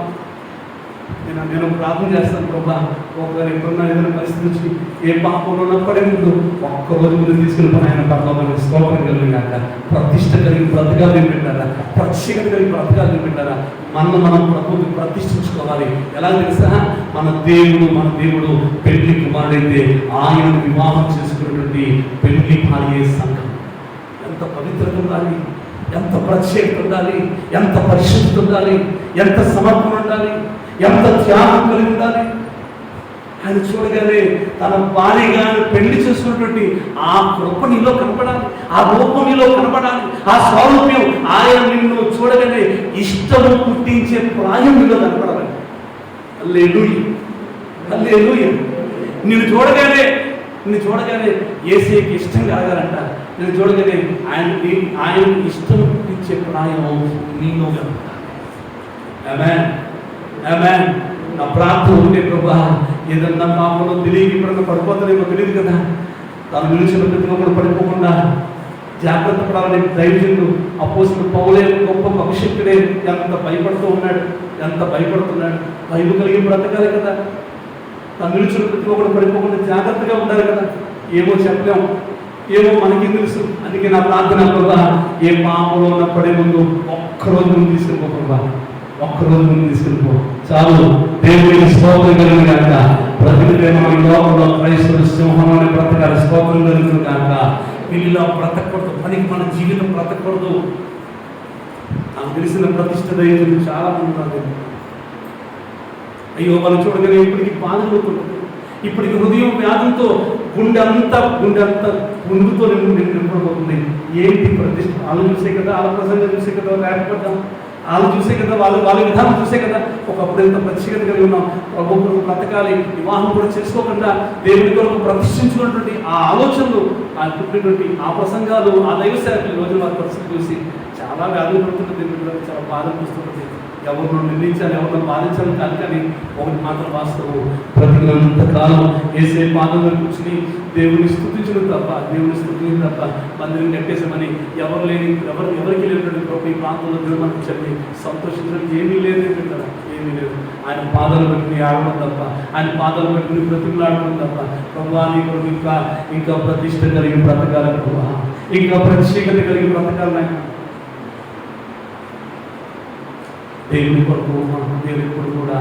నేను ప్రార్థన చేస్తాను. ప్రభా, ఒకవేళ ఎప్పుడున్నా ఏదైనా పరిస్థితి నుంచి ఏ పాపంలో ఉన్నప్పుడే ముందు ఒక్కరోజు ముందు తీసుకెళ్ళిపోయిన ఆయన పర్లోకి స్తోత్రం కలిగినాక ప్రతిష్ట కలిగి బ్రతకాలు పెట్టారా, ప్రత్యేకత కలిగి బ్రతకాలు పెట్టారా? మనం ప్రభుత్వం ప్రతిష్ఠించుకోవాలి. ఎలా తెలుసా? మన దేవుడు పెళ్లి కుమారుడైతే ఆయనను వివాహం చేసుకున్నటువంటి పెళ్లి భార్య సంఘం. ఎంత పవిత్రత ఉండాలి, ఎంత ప్రత్యేకత ఉండాలి, ఎంత పరిశుద్ధత ఉండాలి, ఎంత సమర్పణ ఉండాలి, ఎంత త్యాగం కలిగి ఉండాలి. ఆయన చూడగానే తన భార్యగా పెళ్లి చేసుకున్నటువంటి ఆ కృప నీలో కనపడాలి, ఆ రూపం నీలో కనపడాలి, ఆ స్వారూప్యం ఆయన నిన్ను చూడగానే ఇష్టము పుట్టించే ప్రాయం నీలో కనపడాలి. హల్లెలూయా. నిన్ను చూడగానే యేసయ్యకి ఇష్టం కలగాలంట. నిన్ను చూడగానే ఆయన ఇష్టం పుట్టించే ప్రాయం నీలో కనపడాలి. ఆమేన్, ఆమేన్. నా ప్రార్థన ఉంటే ప్రభా, ఏదన్నా పాపంలో తెలియక ఇప్పుడన్నా పడిపోతానేమో తెలియదు కదా, తను నిలిచిన ప్రతిగా కూడా పడిపోకుండా జాగ్రత్త పడాలని దైవజనుడు అపోస్తలుడు పౌలే గొప్ప అభిషేకుడే ఎంత భయపడుతున్నాడు. భయం కలిగి బ్రతకాలి కదా. తను నిలిచిన ప్రతిగా కూడా పడిపోకుండా జాగ్రత్తగా ఉండాలి కదా. ఏమో చెప్పలేము, ఏమో మనకి తెలుసు. అందుకే నా ప్రార్థన ప్రభా, ఏ పాపంలో ఉన్నప్పుడే ముందు ఒక్కరోజు ముందు తీసుకెళ్ళిపో ప్రభా, ఒక్కరోజు ముందు తీసుకెళ్ళిపో చాలు. దేవుడికి స్తోత్రం కలిగిన కాక. ప్రతి లోకంలో క్రైస్తవుడు సింహంలోనే బ్రతకాలి. స్తోత్రం కలిగిన కాక. వీళ్ళలో బ్రతకూడదు, పనికి మన జీవితం బ్రతకూడదు. నాకు తెలిసిన ప్రతిష్ట దైవజనులు చాలా మంది ఉన్నారు. అయ్యో, వాళ్ళు చూడగానే ఇప్పటికి బాధపడుతుంది. ఇప్పటికి హృదయం వ్యాధులతో గుండె అంతా గుండుతో నింపబోతుంది. ఏంటి ప్రతిష్ట? వాళ్ళు చూసే కదా, వాళ్ళ ప్రసంగం చూసే కదా, లేకపోతే వాళ్ళు చూసే కదా, వాళ్ళ విధానం చూసే కదా. ఒకప్పుడు ఎంత ప్రత్యేకత కలిగి ఉన్నాం. ప్రభుత్వం బ్రతకాలి, వివాహం కూడా చేసుకోకుండా దేవుడి కొరకు ప్రతిష్ఠించుకున్నటువంటి ఆ ఆలోచనలు, ఆ పుట్టినటువంటి ఆ ప్రసంగాలు, ఆ దైవ సేవకులు రోజు వారి పరిస్థితి చూసి చాలా వ్యాధులు పడుతున్న దేవుడు చాలా బాధ అనిపిస్తున్నది. ఎవరిని నిర్ణయించాలి, ఎవరిని బాధించాలి కాదు. కానీ ఒకటి మాత్రం వాస్తవం, బ్రతికినంత కాలం ఏసే పాదంలో కూర్చుని దేవుని స్తుతించడం తప్ప, దేవుని స్తుతించడం తప్ప మందిరం కట్టేసామని ఎవరికి లేనటువంటి గొప్ప ఈ ప్రాంతంలో దేవుడు మనకు చెప్పి సంతోషించడం ఏమీ లేదు కదా, ఏమీ లేదు. ఆయన పాదాలు పెట్టుకుని ఆడడం తప్ప, ఆయన పాదాలు పెట్టుకుని బ్రతికులాడడం తప్ప, ప్రభా నీకు ఇంకా ప్రతిష్ట కలిగి బ్రతకాలి ప్రభా, ఇంకా ప్రత్యేకత కలిగి బ్రతకాలి ఆయన. దేవుని కొరకు మన దేవుని కొరకు కూడా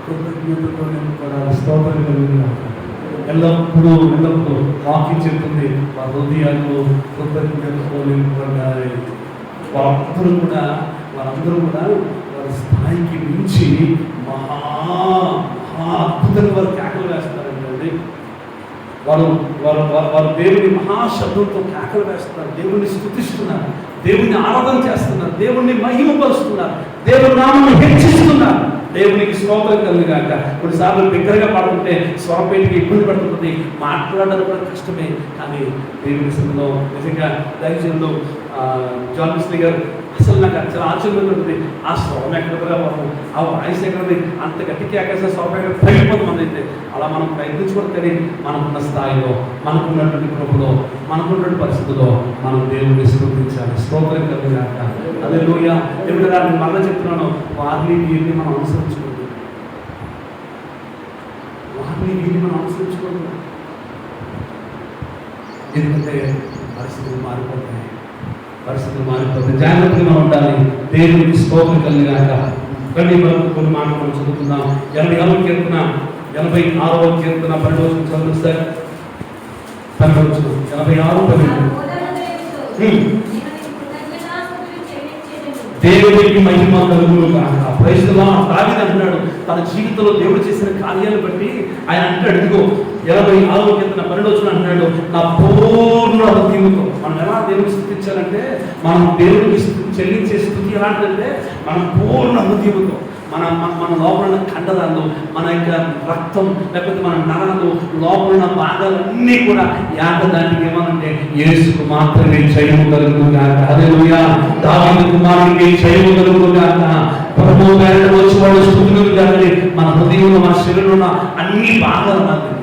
కృతజ్ఞతతో నింపబడాలి, స్తోత్రం కలిగి ఎల్లప్పుడూ వాక్యం చెప్తుంది మా హృదయాల్లో కృతజ్ఞతతో నింపబడాలి. వారందరూ కూడా వారి స్థాయికి మించి మహా అద్భుతంగా వారు కేకలు వేస్తారండి. వారు దేవుని మహాశబ్దంతో కేకలు వేస్తున్నారు, దేవుణ్ణి స్తుతిస్తున్నారు, దేవుని ఆరాధన చేస్తున్నారు, దేవుణ్ణి మహిమపరుస్తున్నారు, దేవుని నామాన్ని హెచ్చిస్తున్నారు. దేవునికి స్తోత్రం కలుగుగాక. కొన్నిసార్లు బిగ్గరగా పాడుతుంటే స్వరపేటికి ఇబ్బంది పడుతుంది, మాట్లాడడం కూడా కష్టమే. కానీ దేవుని సన్నిధిలో నిజంగా దైవజనులు జాన్ వెస్లీ గారు అసలు నాకు చాలా ఆశ్చర్యంగా ఉంటుంది. ఆ స్వరం ఎక్కడరా బాబు, ఆ వాయిస్ ఎక్కడది, అంత గట్టికి ఎక్కడ స్వరం ఎక్కడ తగ్గిపోతుంది. అయితే అలా మనం ప్రయత్నించుకోవడం, కానీ మనకున్న స్థాయిలో, మనకున్నటువంటి కృపలో, మనకున్నటువంటి పరిస్థితుల్లో మనం దేవుడిని స్తుతించాలి, స్తోత్రం కలుగుగాక. హల్లెలూయా. ఏమిటరా నేను మళ్ళీ చెప్తున్నాను, వారిని వీరిని మనం అనుసరించుకోండి, వారిని వీరిని మనం అనుసరించుకోండి. ఎందుకంటే పరిస్థితులు మారిపోతాయి, జాగ్రత్తగా ఉండాలి. దేవునికి స్తోత్రం కలుగుగాక. కానీ మనం కొన్ని మాటలు మనం చదువుకుందాం. 86వ కీర్తన 86వ కీర్తన 12 చదువుతారు. 12 దేవునికి మహిమ కలుగును గాక. Praise the lord. దావీదు అంటున్నాడు తన జీవితంలో దేవుడు చేసిన కార్యాలను బట్టి ఆయన అంటాడు, ఇదిగో 86వ కీర్తన 12 అంటున్నాడు, నా పూర్ణ హృదయంతో. మనం ఎలా దేవుని స్తుతించాలంటే, మనం దేవుడికి చెల్లించే స్తుతి ఎలాంటిదంటే మనం పూర్ణ హృదయంతో, మన లోపల ఉన్న కండరాలు, మన యొక్క రక్తం, లేకపోతే మన నరాలు, లోపల ఉన్న భాగాలన్నీ కూడా దానికి ఏమనంటే యేసుకు మాత్రమే జయము కలుగును గాక. హల్లెలూయా. దావీదు కుమారునికి జయము కలుగును గాక. ప్రభువు పేరిట వచ్చి వాడు స్తుతులు గాని మన హృదయంలో, మన శరీరంలో ఉన్న అన్ని భాగాలు మాత్రమే.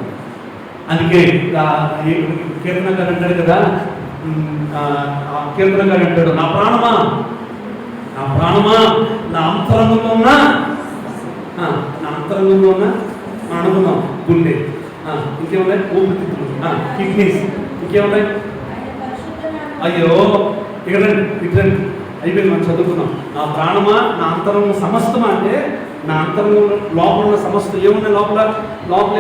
అందుకే కీర్తనకారుడు అంటాడు కదా, కీర్తనకారుడు అంటాడు, నా ప్రాణమా నా అంతరంగంలో ఉన్నా, మనం అనుకున్నాం గుండె, ఇంకేమున్నాయి ఊపిరితిత్తులు, కిడ్నీస్, ఇంకేమున్నాయి, అయ్యో ఇక్కడ అయిపోయింది, మనం చదువుకున్నాం. నా ప్రాణమా నా అంతరంగం సమస్తమా అంటే నా అంతరంగం లోపల ఉన్న సమస్తం ఏమున్నాయి, లోపల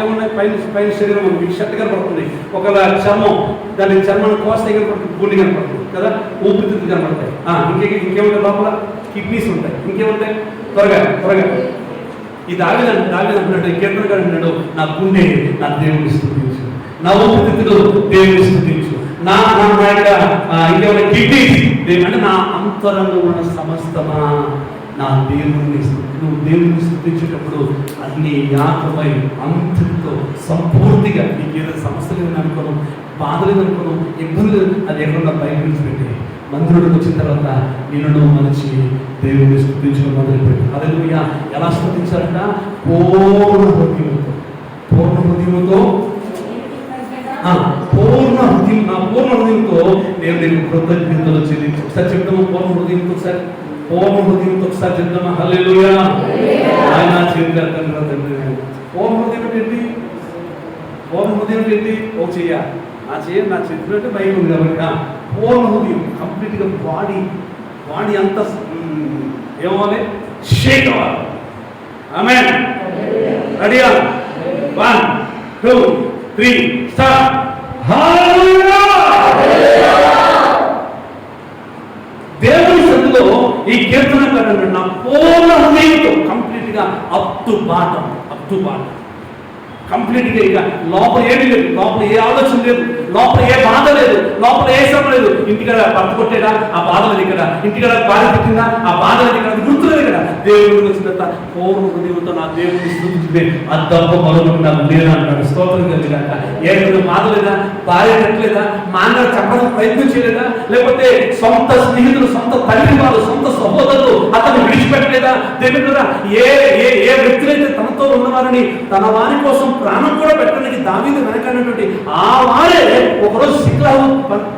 ఏమున్నాయి, పైన శరీరం మీకు షర్ట్ కనపడుతుంది, ఒకవేళ చర్మం, దాని చర్మాన్ని కోస్తే కనపడుతుంది, గుండె కనపడుతుంది కదా, ఊపిరితిత్తులు కనపడతాయి, ఇంకేముంటాయి లోపల కిడ్నీస్ ఉంటాయి, ఇంకేముంటాయి, త్వరగా ఈ దావీదు అంటున్నాడు, కీర్తనకారుడు అంటున్నాడు, నా గుండె నా దేవుని స్తుతించు, నా ఊపిరితిత్తులు దేవుని స్తుతించు, నా ఇంకేమైనా కిడ్నీస్ అంటే నా అంతరంగంలో ఉన్న సమస్తమా నా దేవుని నువ్వు దేవుని స్తుతించేటప్పుడు అన్ని యాకమై అంతటితో సంపూర్తిగా నీకు ఏదైనా సమస్య లేదని అనుకోను, బాధ లేదనుకోను, ఇబ్బంది అది ఎక్కడన్నా బయట నుంచి పెట్టి మందిరుడికి వచ్చిన తర్వాత నిన్ను మనిషి దేవుని స్తుతించడం మొదలుపెట్టు. హల్లెలూయా. ఎలా స్తుతించాలంట? పూర్ణ హృదయంతో, నా పూర్ణ హృదయంతో నేను నీకు కృతజ్ఞతలు చెల్లించు. ఒకసారి చెప్తాము పూర్ణ హృదయంతో, ఒకసారి చెప్తామా? హల్లెలూయా. ఆయన చేతులు పూర్ణ హృదయం ఏంటి? ఓ చెయ్య, నా చేతులు అంటే భయం ఉంది కాబట్టి పూర్ణ హృదయం కంప్లీట్గా బాడీ అంతా ఏమవ్వాలి, షేక్ అవ్వాలి. ఆమేన్. రెడీయా? 1 2 3 స్టార్ట్. హల్లెలూయా. దేవుని సన్నిధిలో ఈ కీర్తనకారుడు నా పూర్ణ హృదయంతో కంప్లీట్గా అప్ టు బాటం కంప్లీట్గా, ఇక లోపల ఏమీ లేదు, లోపల ఏ ఆలోచన లేదు, లోపల ఏ బాధ లేదు, లోపల ఏ శ్రమ లేదు. ఇంటికాడ భర్త కొట్టేదా, ఆ బాధ లేదు ఇక్కడ. ఇంటికాడ భార్య పెట్టిందా, ఆ బాధ లేదు ఇక్కడ. అది గుర్తులేదు ఇక్కడ. దేవుడికి వచ్చిన తర్వాత పూర్ణ హృదయంతో నా దేవుడిని స్తుతించితే అది తప్ప మరొకటి నాకు లేదు అంటాడు. స్తోత్రం కలిగాక. ఏమైనా బాధ లేదా, భార్య పెట్టలేదా, మానవ చెప్పడానికి ప్రయత్నం చేయలేదా, లేకపోతే సొంత స్నేహితులు, సొంత తల్లి వాళ్ళు, సొంత సహోదరులు అతను విడిచిపెట్టలేదా, అంతేమే కదా, ఏ ఏ ఏ వ్యక్తులైతే తనతో ఉన్నవారిని తన వారి కోసం ప్రాణం కూడా పెట్టడానికి దావీదు వెనకన్నటువంటి ఆ వారే ఒకరోజు సిక్లాగు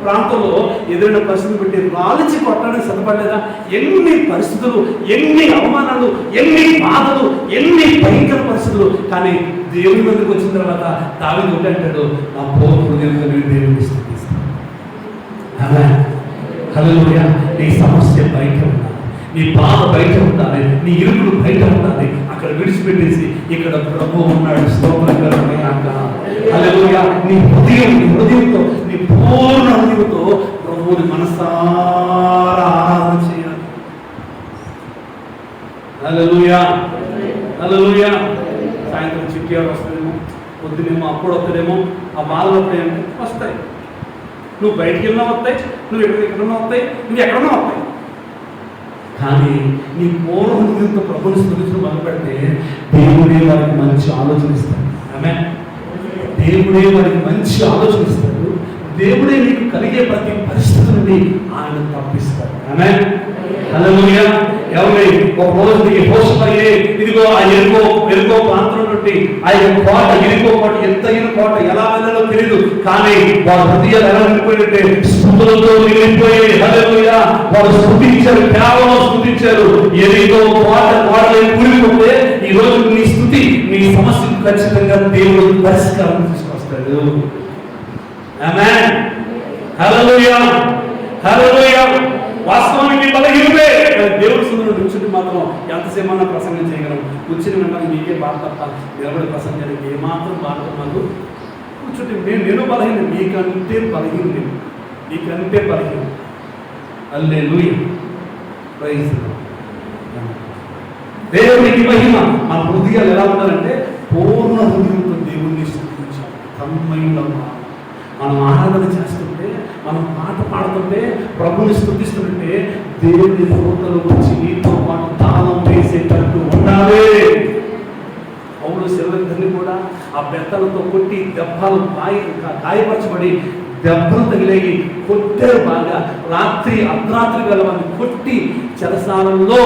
ప్రాంతంలో ఎదురైన పరిస్థితులు పెట్టి రాలిచి కొట్టడానికి సిద్ధపడలేదా? ఎన్ని పరిస్థితులు, ఎన్ని అవమానాలు, ఎన్ని బాధలు, ఎన్ని భయంకర పరిస్థితులు. కానీ దేవుని ముందుకు వచ్చిన తర్వాత దావీదు ఒకటి అంటాడు, నా పూర్ణ దేవుని స్తుతిస్తాను. హల్లెలూయా. నీ సమస్య బయట ఉండాలి, నీ బాధ బయట ఉండాలి, నీ ఇరుకులు బయట ఉండాలి. అక్కడ విడిచిపెట్టేసి ఇక్కడ ప్రభువు ఉన్నాడు, స్తోత్రం కలుగుగాక. హల్లెలూయా. నీ హృదయంతో నీ పూర్ణ హృదయంతో ప్రభువుని మనసారా ఆరాధన చేయాలి. హల్లెలూయా. హల్లెలూయా. సాయంత్రం చిట్టి ఎవరు వస్తుందేమో, పొద్దునేమో అప్పుడు వస్తుందేమో, ఆ బాధలు వస్తాయంటే వస్తాయి. నువ్వు బయటికి వెళ్ళినా వస్తాయి, నువ్వు ఎక్కడున్నా వస్తాయి, నువ్వు ఎక్కడున్నా వస్తాయి. కానీ నీ పూర్వ హృదయంతో ప్రభుని స్తుతించడం మొదలు పెడితే దేవుడే వారికి మంచి ఆలోచన ఇస్తాడు. ఆమేన్. దేవుడే వారికి మంచి ఆలోచన ఇస్తాడు. దేవుడే నీకు కలిగే ప్రతి పరిస్థితి నుండి ఆయన తప్పిస్తాడు. ఆమేన్. హల్లెలూయా. ఎవరి ఒక రోజు యెహోషువయే ఇదిగో ఆ ఎరుకో ప్రాంతం నుండి ఆ యొక్క కోట, ఎరుకో కోట, ఎత్తైన కోట ఎలా వెళ్ళాలో తెలియదు. కానీ వారి హృదయాలు ఎలా నిండిపోయిందంటే స్తుతులతో నిండిపోయి, హల్లెలూయా, వారు స్తుతించారు, కేవలం స్తుతించారు. ఎరుకో కోటలో కూలిపోతే ఈ రోజు నీ స్తుతి నీ సమస్యకు ఖచ్చితంగా దేవుడు పరిష్కారం తీసుకొస్తాడు. ఆమేన్. హల్లెలూయా. హల్లెలూయా. వాస్తవానికి బలహీనమే, దేవుడి సుందరుడు కూర్చుని మాత్రం ఎంతసేపు అన్నా ప్రసంగం చేయగలం. కూర్చుని వెంటనే మీకే బాధ తప్ప నిలబడి ప్రసంగం చేయడానికి ఏమాత్రం బాధ మాకు కూర్చుంటే నేను బలహీన, మీకంటే బలహీన, నీకంటే బలహీన. హల్లెలూయా. ప్రైజ్ దేవునికి మహిమ. మన హృదయాలు ఎలా ఉండాలంటే పూర్ణ హృదయంతో దేవుణ్ణి స్తుతించాలి. తన్మయుల మనం ఆరాధన చేస్తుంటే, మనం పాట పాడుతుంటే, ప్రభుని స్తుతిస్తుంటే దేవుని హృదయంలో వచ్చి నీతో పాటు తాళం వేసేటట్టు ఉండాలి. పౌలు శిలువని కూడా ఆ బెత్తలతో కొట్టి దెబ్బలు గాయపరచబడి దెబ్బలు తగిలేగి కొట్టారు బాగా. అర్ధరాత్రి వెళ్ళమని కొట్టి చెరసాలలో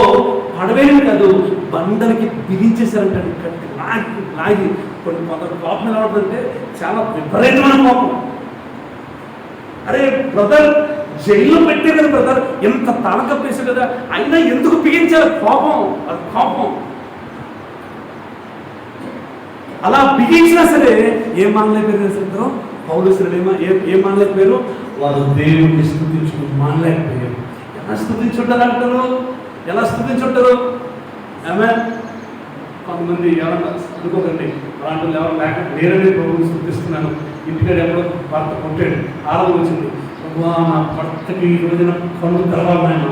పడవేయడం కాదు, బండలకి బిగించేశారంటే కట్టి లాగి కొంత కోపం ఎలా ఉంటుందంటే చాలా విపరీతమైన కోపం. అరే బ్రదర్, జైల్లో పెట్టే కదా బ్రదర్, ఎంత తాళకప్పేసారు కదా, అయినా ఎందుకు బిగించారు? కోపం, అది కోపం. అలా బిగించినా సరే ఏం మానలేకపోయారు పౌలు శ్రేణేమో ఏం మానలేకపోయారు? వారు దేవుడిని స్తుతించుకుని మానలేకపోయారు. ఎలా స్తుతించుంటారు అంటారు? ఎలా స్తుతించుంటారు? ఆమేన్. కొంతమంది ఎవరన్నా అనుకోకండి, అలాంటి ఎవరు లేక నేరనే ప్రభువుని స్తుతిస్తున్నాను. ఇంటికాడ ఎప్పుడో భర్త కొట్టాడు, ఆరాధన వచ్చింది, నా భర్తకి ఈ రోజున కళ్ళు తెరవాలన్నాయన.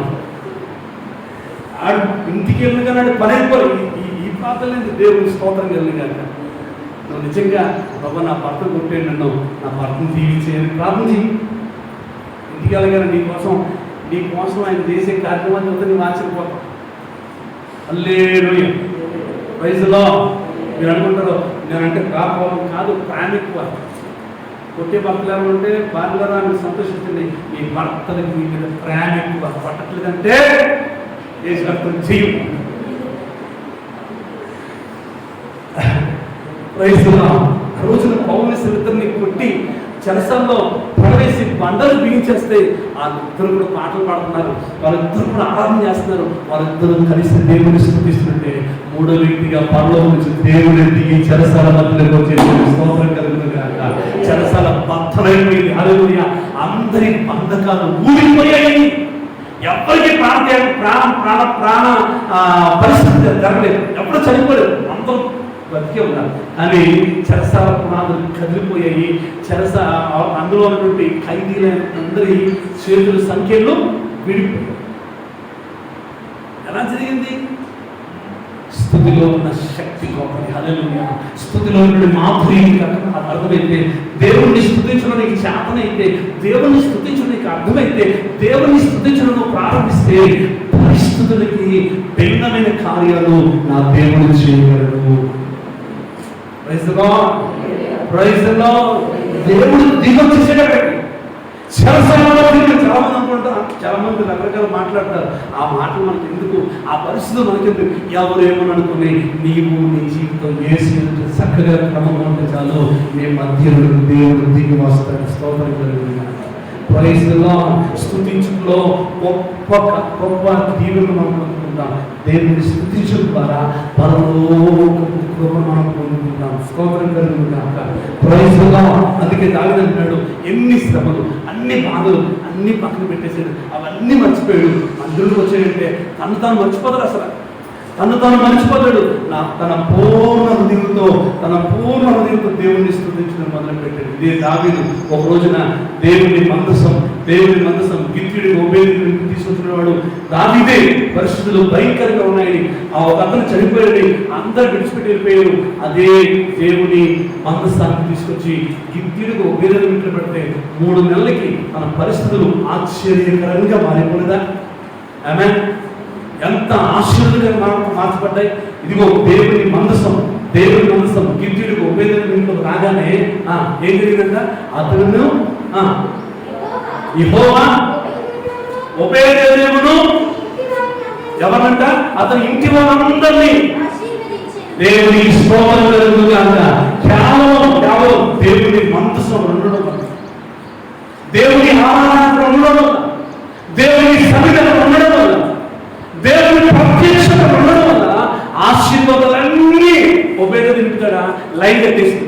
ఆడు ఇంటికి వెళ్ళినాడు, పని అయిపోయి ఈ ప్రార్థన లేదు, దేవుని స్తోత్రం వెళ్ళినాక నువ్వు నిజంగా బాబా నా భర్త కొట్టాడు, నన్ను నా భర్తను జీవించేయాలి ప్రార్థన చేయి. ఇంటికి వెళ్ళగానే నీకోసం ఆయన చేసే కార్యక్రమాన్ని వద్ద నువ్వు ఆశ్చర్యపోతావు. హల్లెలూయా. Praise the lord. మీరు అనుకుంటారు నేనంటే కాకపోవడం కాదు, ప్రేమ ఎక్కువ. కొట్టే భర్తలు ఉంటే భార్యగా మీరు సంతోషించండి, మీ భర్తలకు మీ మీద ప్రేమ ఎక్కువ. పట్టట్లేదంటే ఏ భర్తలు చెయ్యి. Praise the lord. ఆ రోజున పౌలు ఇద్దరిని కొట్టి చెరసాల్లో పడవేసి బండలు బిగించేస్తే వాళ్ళిద్దరు కూడా పాటలు పాడుతున్నారు, వాళ్ళిద్దరు కూడా ఆరాధన చేస్తున్నారు. వాళ్ళిద్దరూ కలిసి దేవుని స్తుతిస్తుంటే మూడో వ్యక్తిగా పరలోకం నుంచి దేవుని దిగి చెరసాల మధ్యలోకి వచ్చేసి స్తోత్రం కలుగునుగాక. చెరసాల బద్దలైపోయింది. హల్లెలూయా. అందరి బంధకాలు ఊడిపోయాయి. ఎవరికి ప్రాణ పరిస్థితి జరగలేదు, ఎప్పుడు చనిపోలేదు, అందరూ బతికే ఉన్నారు. కానీ చెరసాల పునాదులు కదిలిపోయాయి. అందులో ఉన్నటువంటి ఖైదీలైన అందరి చేతుల సంఖ్యలు విడిపోయాయి. ఎలా జరిగింది? స్తుతిలో ఉన్న శక్తి గొప్పది. హల్లెలూయా. స్తుతిలో ఉన్న మాధుర్యం అర్థమైతే, దేవుణ్ణి స్తుతించడానికి చేతనైతే, దేవుణ్ణి స్తుతించడానికి అర్థమైతే, దేవుణ్ణి స్తుతించడం ప్రారంభిస్తే పరిస్థితులకి భిన్నమైన కార్యాలు నా దేవుడు చేయగలడు. Praise the lord. Praise the lord. దేవుడు దిగొచ్చేసేటప్పటికి చాలా మంది అనుకుంటారు, చాలా మంది రకరకాల మాట్లాడతారు. ఆ మాటలు మనకి ఎందుకు, ఆ పరిస్థితులు మనకెందుకు? ఎవరేమని అనుకుని నీవు నీ జీవితం యేసు చక్కగా క్రమంగా ఉంటే చాలు, నీ మధ్యలో దేవుడు దిగి వస్తాడు. స్తోత్రం కలుగుతుంది. Praise the lord. స్తుతించులో గొప్ప గొప్ప దీవెనలు మనం పొందుకుంటాం. దేవుని స్తుతించడం ద్వారా పరలోకపు కృప మనం పొందుకుంటాం. స్తోత్రం కలుగుగాక. Praise the lord. అందుకే దావీదు అంటున్నాడు, ఎన్ని శ్రమలు, అన్ని బాధలు అన్ని పక్కన పెట్టేసాడు, అవన్నీ మర్చిపోయాడు. మందిరంలోకి వచ్చాడంటే తాను మర్చిపోతాడు. అసలు తాను మర్చిపోతాడు. తన పూర్ణ హృదయంతో దేవుణ్ణి స్తుతించడం మొదలు పెట్టాడు. ఇదే దావీదు. ఒక రోజున దేవుని మందసం గిద్యోనుడి ఓబేదుని తీసుకొచ్చినవాడు దావీదే. పరిస్థితులు భయంకరంగా ఉన్నాయని, ఒక అతను చనిపోయాడని అందరూ విడిచిపెట్టి వెళ్ళిపోయారు. అదే దేవుని మందసాన్ని తీసుకొచ్చి గిద్యోనుడికి ఓబేదుని ఇంట్లో పెడితే 3 నెలలకి తన పరిస్థితులు ఆశ్చర్యకరంగా మారిపోలేదా? ఆమేన్. ఎంత ఆశ్చర్యంగా మార్చబడ్డాయి. ఇదిగో దేవుని మందసం గిద్యోనుడికి ఓబేదుని ఇంట్లో రాగానే ఏం జరిగిందంట? అతను యెహోవా ఓబేదెదోమును ఎవరంట? అతని ఇంటి వారందరినీ దేవుని స్తోత్రం కలుగుగాక. కేవలం దేవుని మందసం ఉండడం వల్ల, దేవుని ఆరాధన ఉండడం వల్ల, దేవుని సన్నిధిలో ఉండడం వల్ల, దేవుని ప్రత్యక్షత ఉండడం వల్ల ఆశీర్వాదాలన్నీ ఓబేదెదోము ఇంటికాడ లైన్ కట్టేసింది.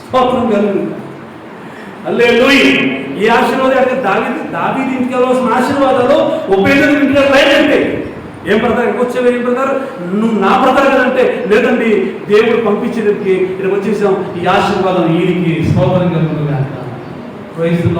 స్తోత్రం కలుగుగాక. హల్లెలూయా. ఈ ఆశీర్వాదం అంటే దావీదు ఇంటికి వెళ్ళవలసిన ఆశీర్వాదాలు ఓబేదెదోము ఇంటికి లైన్ అంటే ఏం బ్రదర్ వచ్చేవి? ఏం బ్రదర్ నువ్వు నా బ్రదర్ కదంటే, లేదండి దేవుడు పంపించేదానికి ఇక్కడ వచ్చేసాం, ఈ ఆశీర్వాదం ఈయనకి. స్తోత్రం కలుగుగాక. Praise the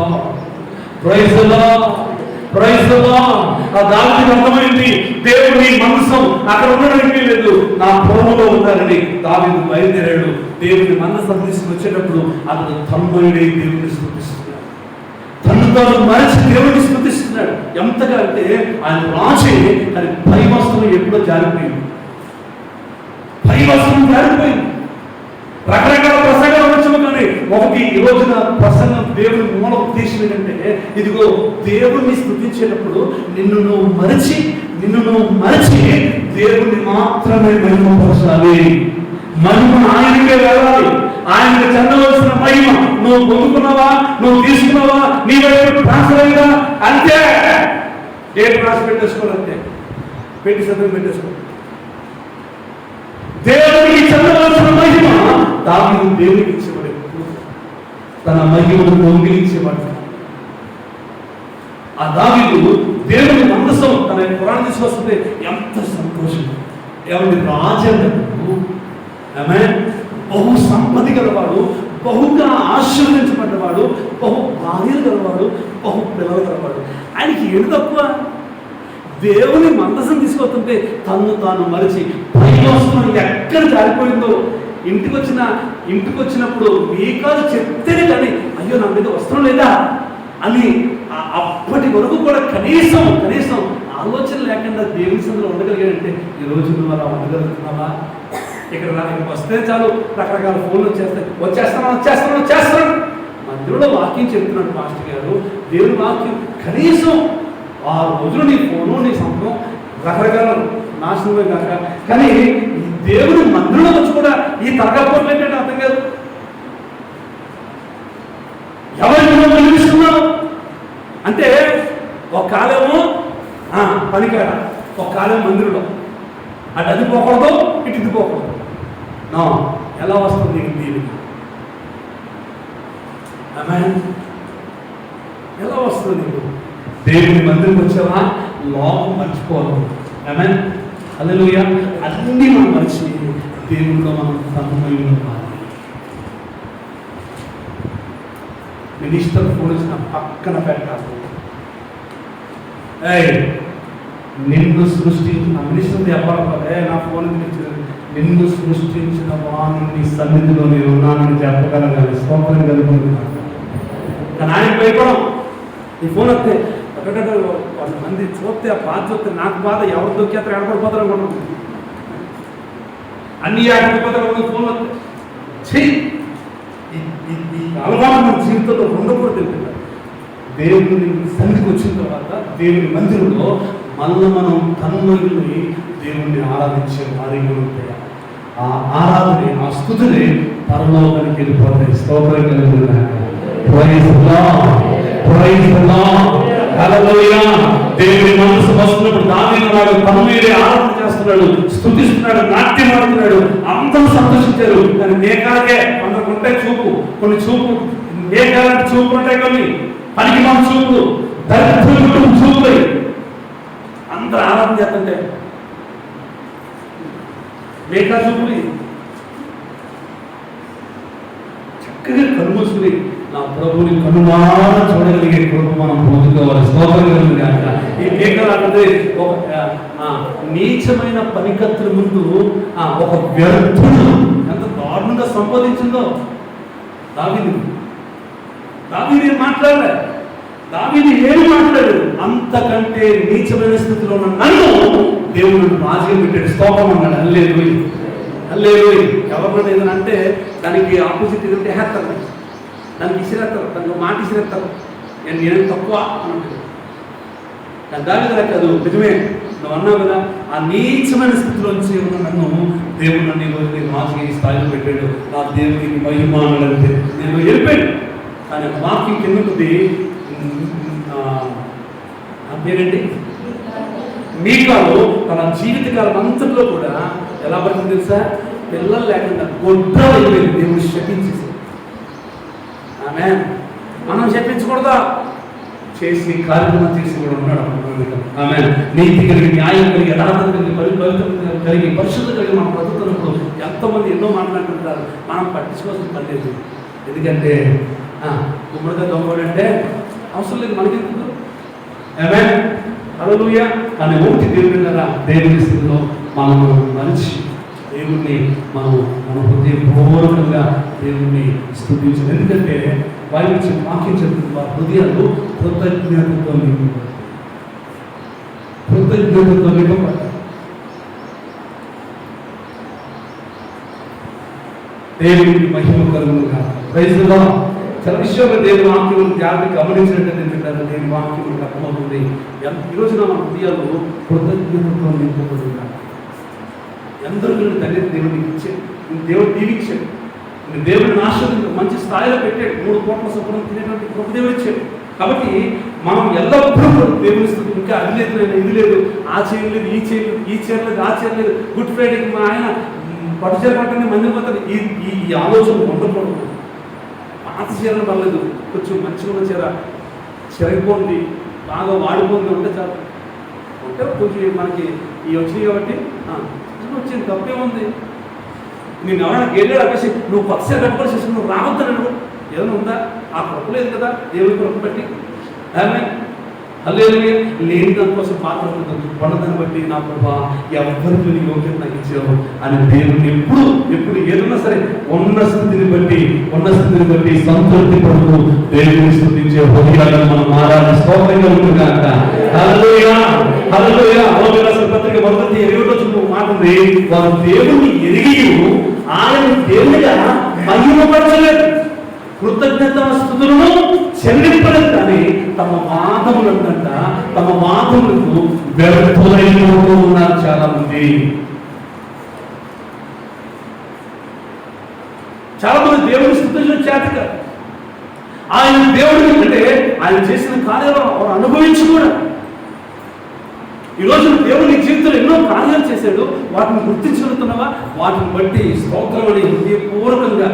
lord. ఆ దావీదుకు అర్థమైంది, దేవుని మందసం అక్కడ ఉండడానికి లేదు, నా పొలంలో ఉండాలని దావీదు బయలుదేరాడు. దేవుని మందసం తీసుకుని వచ్చేటప్పుడు అతను తన్మయుడై దేవుని స్తుతిస్తున్నాడు. తాను మరచి దేవుని స్తుతిస్తున్నాడు. ఎంతగా అంటే ఆయన రాజే, కానీ పై వస్త్రం ఎప్పుడో జారిపోయింది. రకరకాల ప్రసంగాలు వచ్చాము, కానీ ఒకటి ఈ రోజున ప్రసంగం దేవుని మూల ఉద్దేశం ఏంటంటే, ఇదిగో దేవుణ్ణి స్తుతించేటప్పుడు నిన్ను నువ్వు మరచి దేవుణ్ణి మాత్రమే మహిమపరచాలి. మహిమ ఆయనకే వెళ్ళాలి. ఆయనకు చెందవలసిన మహిమ నువ్వు పొందుకున్నావా, నువ్వు తీసుకున్నావా, నీ వైపు ట్రాన్స్ఫర్ అయిందా అంతే. ఏ ట్రాన్స్ఫర్ పెట్టేసుకోవాలంటే పెట్టి సభ్యం పెట్టేసుకో. దేవునికి చెందవలసిన మహిమ దావీదు దేవునికి ఇచ్చేవాడు. తన మహిమను దొంగిలించేవాడు. ఆ దావీదు దేవుని మందసం తన పురాణం తీసుకొస్తుంటే ఎంత సంతోషం. ఎవరి రాజు ఆమె బహు సంపత్తి గలవాడు, బహుగా ఆశీర్వదించబడ్డవాడు, బహు భార్యలు గలవాడు, బహు పిల్లలు గలవాడు. ఆయనకి ఏడు తక్కువ? దేవుని మందసం తీసుకొస్తుంటే తాను మరిచి పై వస్తువులు ఎక్కడ జారిపోయిందో, ఇంటికి వచ్చినప్పుడు మీ కాదు చెప్తేనే కానీ అయ్యో నా మీద వస్త్రం లేదా అని అప్పటి వరకు కూడా కనీసం ఆలోచన లేకుండా దేవుని సందులో ఉండగలిగాడంటే ఈ రోజు నువ్వు అలా ఉండగలుగుతున్నావా? ఇక్కడ వస్తే చాలు రకరకాల ఫోన్లు వచ్చేస్తాను. మందిరంలో వాక్యం చెప్తున్నాడు మాస్టర్ గారు, దేవుని వాక్యం. కనీసం 6 రోజులు నీ ఫోను, నీ సంతం రకరకాల నాశనమే కాక, కానీ దేవుని మందిరంలో వచ్చి కూడా ఈ తరగపోట్లు ఏంటంటే అర్థం కాదు. ఎవరికి నువ్వు నిలుస్తున్నావు అంటే, ఒక కాలేమో పనికాడ, ఒక కాలేమో మందిరంలో. అటు అది పోకూడదు, ఇటు ఇది పోకూడదు. ఎలా వస్తుంది దీనికి? ఎలా వస్తుంది నీకు? దేవుని మందిరం వచ్చావా, లోపం మర్చిపోవాలి. ఆమేన్. హల్లెలూయా. అన్నీ మనం మర్చి దేవునిలో మనం తన్మయులు ఉండాలి. మినిస్టర్ ఫోన్ వచ్చిన పక్కన పెట్టాలి. నిన్ను సృష్టించిన మినిస్టర్ చెప్పాలి, నా ఫోన్ నిన్ను సృష్టించిన వాణి నీ సన్నిధిలో నేను ఉన్నానని చెప్పగలగాలి. స్తోత్రం కలుగుతున్నాను. కానీ ఆయన భయపడం. ఈ ఫోన్ వస్తే కొంతమంది చూస్తే ఆ బాధ చూస్తే నాకు బాధ, ఎవరు దొక్కేస్తారు ఎడపడిపోతారు అనుకుంటున్నాను. అన్ని ఆడిపోతారు ఫోన్ వస్తే. ఈ అలవాటు మన జీవితంలో ఉండకూడదు. దేవుని సన్నిధికి వచ్చిన తర్వాత దేవుని మందిరంలో మళ్ళీ మనం తన్మయుల్ని దేవుణ్ణి ఆరాధించే వారిగా ఉంటాయి. ఆ ఆరాధనే, ఆ స్తుతిని పరలోకానికి వెళ్ళిపోతాయి. స్తోత్రం కలుగుతున్నాయి. దేవుని మనసు వస్తున్నప్పుడు దావీదు నాడు తన్మయుడే ఆరాధన చేస్తున్నాడు, స్తుతిస్తున్నాడు, నాట్యం ఆడుతున్నాడు. అందరూ సంతోషించారు. కానీ మేకాలకే కొందరికి ఉంటాయి చూపు, కొన్ని చూపు మేకాలంటే చూపు ఉంటాయి, కొన్ని పనికి మన చూపు, దరిద్రులు చూపులై అందరూ ఆరాధన చేస్తుంటే మేకా చూపులు చక్కగా కనుమూసుకుని నా ప్రభుని కనుమాన చూడగలిగే కృప మనం పొందుకోవాలి. స్తోత్రం కలుగుగాక. ఈ మేకలాంటి ఒక నీచమైన పనికత్తుల ముందు ఒక వ్యర్థుడు ఎంత దారుణంగా సంపాదించిందో. దావీదు మాట్లాడలే, దావీదు ఏమి మాట్లాడాడు? అంతకంటే నీచమైన స్థితిలో ఉన్న నన్ను దేవుడు రాజుగా పెట్టాడు. స్తోత్రం అన్నాడు. హల్లెలూయా. ఎవరినైనా ఏదైనా అంటే దానికి ఆపోజిట్ ఏదంటే హేస్తారు, దానికి ఇసిరేస్తారు, దానికి మాట ఇసిరేస్తారు, నేను తక్కువ అన్నట్టు. కానీ దావీదు కాదు, నిజమే నువ్వు అన్నావు కదా, ఆ నీచమైన స్థితిలోంచి ఉన్న నన్ను దేవుడు నన్ను ఈరోజు రాజుగా ఈ స్థాయిలో పెట్టాడు. నా దేవునికి మహిమానంటే నేను వెళ్ళిపోయాడు. కానీ వాక్యం కిందకుంది, ఆ పేరేంటి, మీకాలు తన జీవితకాలం అంతట్లో కూడా ఎలా పడుతుంది తెలుసా? పిల్లలు లేకుండా గొడ్డలు అయిపోయింది. దేవుడు శపించేసి. ఆమె మనం శపించకూడదా? చేసి కార్యక్రమం చేసి కూడా ఉన్నాడు. ఆమె నీతి కలిగి, న్యాయం కలిగి, యథార్థత కలిగి, పరిశుద్ధత కలిగి మనం బ్రతుకుతున్నప్పుడు ఎంతోమంది ఎన్నో మాట్లాడుతుంటారు. మనం పట్టించుకోవాల్సిన పని లేదు. ఎందుకంటే గుమ్మడిగా దొంగడంటే అవసరం లేదు మనకి. ఆమె హల్లెలూయా. కానీ ఒకటి దేవుని కదా, దేవుని స్థితిలో మనము మనిషి దేవుణ్ణి మన హృదయపూర్వకంగా దేవుణ్ణి స్తుతించాలి. ఎందుకంటే బైబిల్ వాక్యం చెప్తుంది, వారి హృదయాలు కృతజ్ఞతతో నింపబడ్డాయి. దేవునికి మహిమ కలుగునుగా. Praise the lord. చాలా విషయంలో దేవుని వాక్యం జాగ్రత్త గమనించినట్టు ఏంటంటారు, దేవుని వాక్యం అర్థమవుతుంది. ఈరోజు మన హృదయాలు కృతజ్ఞతతో నింపబడుతున్నాయి. ఎందరికీ తండ్రి దేవుడికి ఇచ్చాడు, దేవుడు దీవించాడు, దేవుడిని ఆశ్రయించాడు, మంచి స్థాయిలో పెట్టాడు, 3 కోట్ల శుభ్రం తినేటువంటి గొప్ప దేవుడు ఇచ్చాడు. కాబట్టి మనం ఎల్లప్పుడూ దేవుని స్థితి, ఇంకా అది లేదు, ఇది లేదు, ఆ చేయలేదు, ఈ చేయలేదు, ఈ చేయలేదు, ఆ చేయలేదు, గుడ్ ఫ్రైడేకి మా ఆయన పట్టు చీర పట్టండి మంది పోతుంది, ఈ ఆలోచన ఉండకూడదు. పాత చీరలు పర్లేదు, కొంచెం మంచిగా ఉన్న చీర చిరగిపోండి, బాగా వాడిపోంది ఉంటే చాలు. అంటే కొంచెం మనకి ఈ వచ్చినాయి కాబట్టి వచ్చింది, తప్పే ఉంది. నేను ఎవరైనా గేళ్ళాడు అప్పేసి నువ్వు పక్ష కట్టుకొని చేసి నువ్వు రావద్దనడు ఏదైనా ఉందా? ఆ కృప లేదు కదా, దేవుడి కృప బట్టి. ఆమె హల్లెలూయా. లేని దానికోసం పాత్ర పండుదని బట్టి నా ప్రభా ఎవరికి యోగ్యత నాకు ఇచ్చావు అని దేవుడిని ఎప్పుడు ఏదన్నా సరే ఉన్న స్థితిని బట్టి సంతృప్తి పడుతూ దేవుడిని స్తుతించే హృదయాలను మనం మారాలని స్తోత్రంగా ఉంటున్నాక. హల్లెలూయా. హల్లెలూయా. పత్రిక 1:21 మాట ఉంది, వారు దేవుని ఎరిగి ఆయన దేవుడిగా మహిమపరచలేదు, కృతజ్ఞత స్తుతులను చెల్లింపలేదు. కానీ తమ వాదములకు వ్యర్థులైపోతూ ఉన్నారు చాలా మంది. చాలా మంది దేవుని స్తుతించడం చేతక, ఆయన దేవుడిని అంటే ఆయన చేసిన కార్యాలు వారు అనుభవించి కూడా. ఈరోజు దేవుని జీవితంలో ఎన్నో కార్యాలు చేశాడు, వాటిని గుర్తించగలుగుతున్నావా? వాటిని బట్టి స్తోత్రం అని హృదయపూర్వకంగా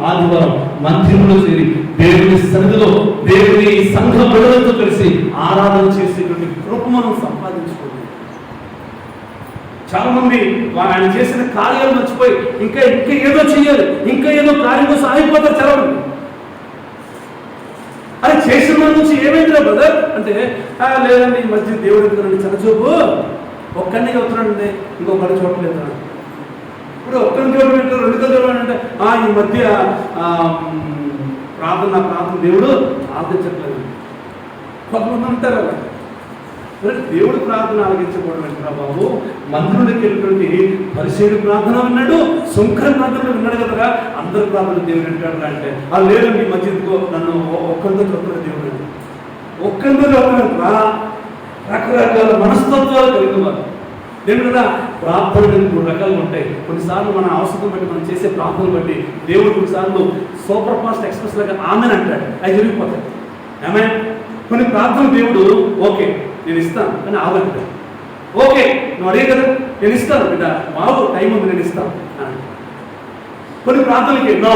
ఆదివారం మందిరంలో చేరి దేవుని సన్నిధిలో దేవుని సంఘ బిడ్డలతో కలిసి ఆరాధన చేసేటువంటి కృప మనం సంపాదించుకోవాలి. చాలా మంది ఆయన చేసిన కార్యాలు మర్చిపోయి ఇంకా ఏదో చేయాలి, ఇంకా ఏదో కార్యం కోసం ఆగిపోతారు చాలా మంది. అది చేసిన నుంచి ఏమైందిరా బ్రదర్ అంటే, లేదండి ఈ మధ్య దేవుడు ఎందుకున్నాడు చనచూపు, ఒక్కడిని అవుతున్నాడండి, ఇంకొకటి చూడలేదు. ఇప్పుడు ఒక్కరిని చూడడం 2 చూడడం అంటే ఈ మధ్య ప్రార్థన దేవుడు ఆర్థించట్లేదు. కొంతమంది అంటారు అలా. దేవుడు ప్రార్థన ఆలకించకూడదు అంటారా బాబు? మందిరంలోకి వెళ్ళినటువంటి పరిశీలి ప్రార్థన విన్నాడు, సుంకర ప్రార్థన విన్నాడు కదా, అందరి ప్రార్థన దేవుడు అంటాడు అంటే అది లేదండి. ఈ మధ్య నన్ను ఒక్కరితో చదువుతున్న దేవుడు అండి, ఒక్కరితో చదువుతున్నా రకరకాల మనస్తత్వాలు కలిగిన వారు. దేవుడు ప్రార్థనలు 3 రకాలు ఉంటాయి. కొన్నిసార్లు మన అవసరం బట్టి మనం చేసే ప్రార్థనలు బట్టి దేవుడు కొన్నిసార్లు సూపర్ ఫాస్ట్ ఎక్స్ప్రెస్ లాగా ఆమెన్ అంటాడు, అవి జరిగిపోతాయి. ఆమె కొన్ని ప్రార్థనలు దేవుడు ఓకే నేను ఇస్తాను కానీ ఆగంటాడు. ఓకే నువ్వు అడిగే కదా నేను ఇస్తాను బిడ్డ, బాబు టైం ఉంది నేను ఇస్తాను. కొన్ని ప్రార్థనలకి నో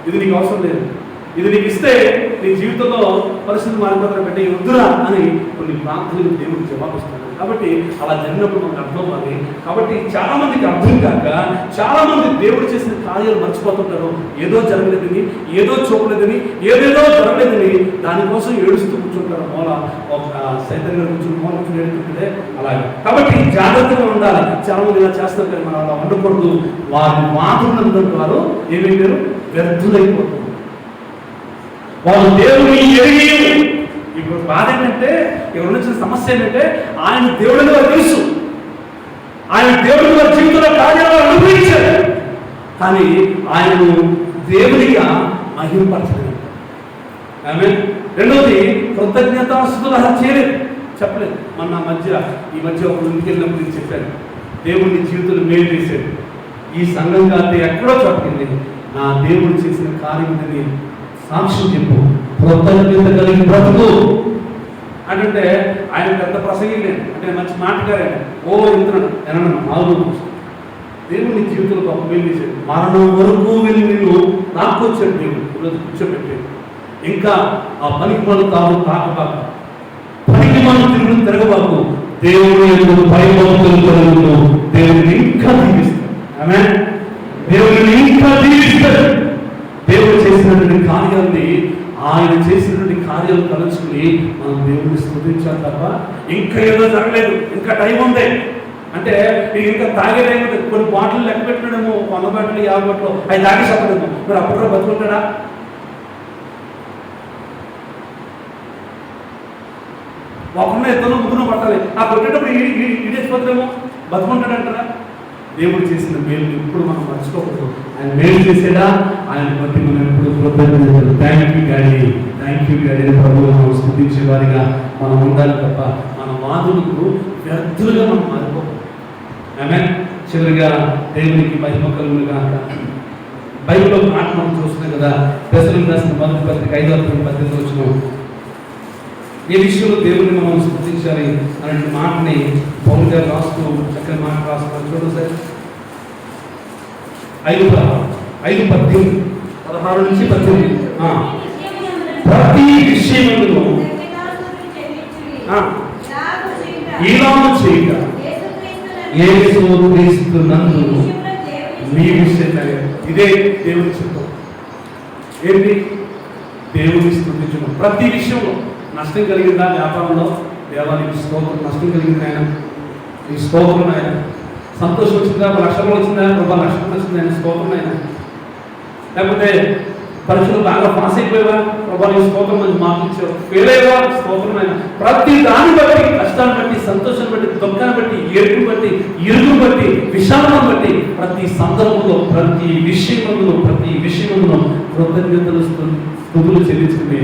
ఇది నీకు అవసరం లేదు, ఇది నీకు ఇస్తే నీ జీవితంలో పరిస్థితులు మారిపోతారు బిడ్డ, వద్దురా అని కొన్ని ప్రార్థనలు దేవుడికి జవాబు ఇస్తాడు. కాబట్టి అలా జరిగినప్పుడు మనకు అర్థం అవ్వాలి. కాబట్టి చాలా మందికి అర్థం కాక చాలా మంది దేవుడు చేసిన కార్యాలు మర్చిపోతుంటారు. ఏదో జరగలేదని, ఏదో చూపలేదని, ఏదేదో జరగలేదని దానికోసం ఏడుస్తూ కూర్చుంటారు. మూల ఒక సైతం కూర్చుని మూల కూర్చుని ఏడుతుంటే అలాగే. కాబట్టి జాగ్రత్తగా ఉండాలి. చాలా మంది ఇలా చేస్తారు కానీ మనం అలా ఉండకూడదు. వారి మాటలు వారు ఏమైపోయారు, వ్యర్థులైపోతారు. వాళ్ళు దేవుని ఎరిగి. ఇప్పుడు బాధ ఏంటంటే ఇక్కడ ఉన్న సమస్య ఏంటంటే ఆయన దేవుడిని వారు తెలుసు, ఆయన దేవుడిని వారి జీవితంలో కార్యాలు అనుభవించారు, కానీ ఆయనను దేవునిగా మహిమపరచలేదు. ఆమె రెండవది కృతజ్ఞతాస్తుతులు అలా చేయలేదు, చెప్పలేదు. ఈ మధ్య ఒక ఇంటికి వెళ్ళినప్పుడు నేను చెప్పాను, దేవుడిని జీవితంలో మేలు చేశాడు. ఈ సంఘం కాదు ఎక్కడో చోటకింది, నా దేవుడు చేసిన కార్యమని సాక్ష్యం చెప్పు, కృతజ్ఞత కలిగి బ్రతుకు అంటే ఆయన పెద్ద ప్రసంగి లేదు అంటే మంచి మాటగారే ఇంటున్నాడు ఎనన్నా మామూలు దేవుని జీవితంలో గొప్ప మేలు చేశాడు. మరణం వరకు వెళ్ళి నేను నాకొచ్చాడు దేవుడు, ఈరోజు కూర్చోబెట్టాడు. ఇంకా ఆ పనికి మనం తాకబాక, పనికి మనం తిరగబాకు, దేవుని ఎందుకు భయభక్తులు కలుగుతూ దేవుడిని ఇంకా దీవిస్తాడు. ఆమె దేవుడిని ఇంకా దీవిస్తాడు. దేవుడు చేసినటువంటి కార్యాలని, ఆయన చేసినటువంటి కార్యాలు తలుచుకుని మనం దేవుడిని స్తుతించాలి తప్ప ఇంకా ఏదో జరగలేదు, ఇంకా టైం ఉంది అంటే ఇంకా తాగే టైం ఉంది. కొన్ని బాటలు లెక్క పెట్టడము, 100 బాటలు 50 బాటలు అవి తాగేసి అప్పడము, మరి అప్పట్లో బతుకుంటాడా? ఒకరిని ఇద్దరు ముగ్గురు పట్టాలి, ఆ కొట్టేటప్పుడు ఈడేసిపోతారేమో, బతుకుంటాడంటారా? దేవుడు చేసిన మేలు ఎప్పుడు మనం మర్చిపోకూడదు. ఆయన మేలు చేసేదా ఆయన బట్టి మనం ఎప్పుడు కృతజ్ఞతలు, thank you daddy, thank you daddy ప్రభువు మనం స్తుతించే వారిగా మనం ఉండాలి తప్ప మన వాదులకు వ్యర్థులుగా మనం మారిపోకూడదు. ఆమె చివరిగా దేవునికి మహిమ కలుగును గాక. బైబిల్లో మాట మనం చూస్తున్నాం కదా, దశలకు రాసిన 1వ పత్రిక 5:18 వచ్చిన ఏ విషయంలో దేవుడిని మనం స్తుతించాలి అనే మాటని పౌలు గారు రాస్తూ చక్కని మాట రాస్తున్నారు. చూడండి సార్, 5:16-18 ప్రతి విషయములను ఈలాగు చేయక యేసు క్రీస్తు నందు మీ విషయం. ఇదే దేవుని చిత్తం. ఏంటి? దేవుని స్తుతించడం. ప్రతి విషయంలో నష్టం కలిగిందా వ్యాపారంలో, దేవానికి స్తోత్రం. నష్టం కలిగింది ఆయన, ఈ స్తోత్రం ఆయన. సంతోషం వచ్చిందా, 1 లక్ష వచ్చిందా, 1 లక్ష వచ్చింది ఆయన, స్తోత్రం ఆయన. లేకపోతే పరీక్షలు బాగా పాస్ అయిపోయావా, ప్రభావం స్తోత్రం మంచి మార్కులు ఇచ్చావు. ఫెయిల్ అయ్యావా, స్తోత్రం ఆయన. ప్రతి దాన్ని బట్టి, కష్టాన్ని బట్టి, సంతోషాన్ని బట్టి, దుఃఖాన్ని బట్టి, ఏడుపుని బట్టి, ఇరుగును బట్టి, విషాదాన్ని బట్టి, ప్రతి సందర్భంలో, ప్రతి విషయంలో కృతజ్ఞతలు స్తుతులు చెల్లించుకునే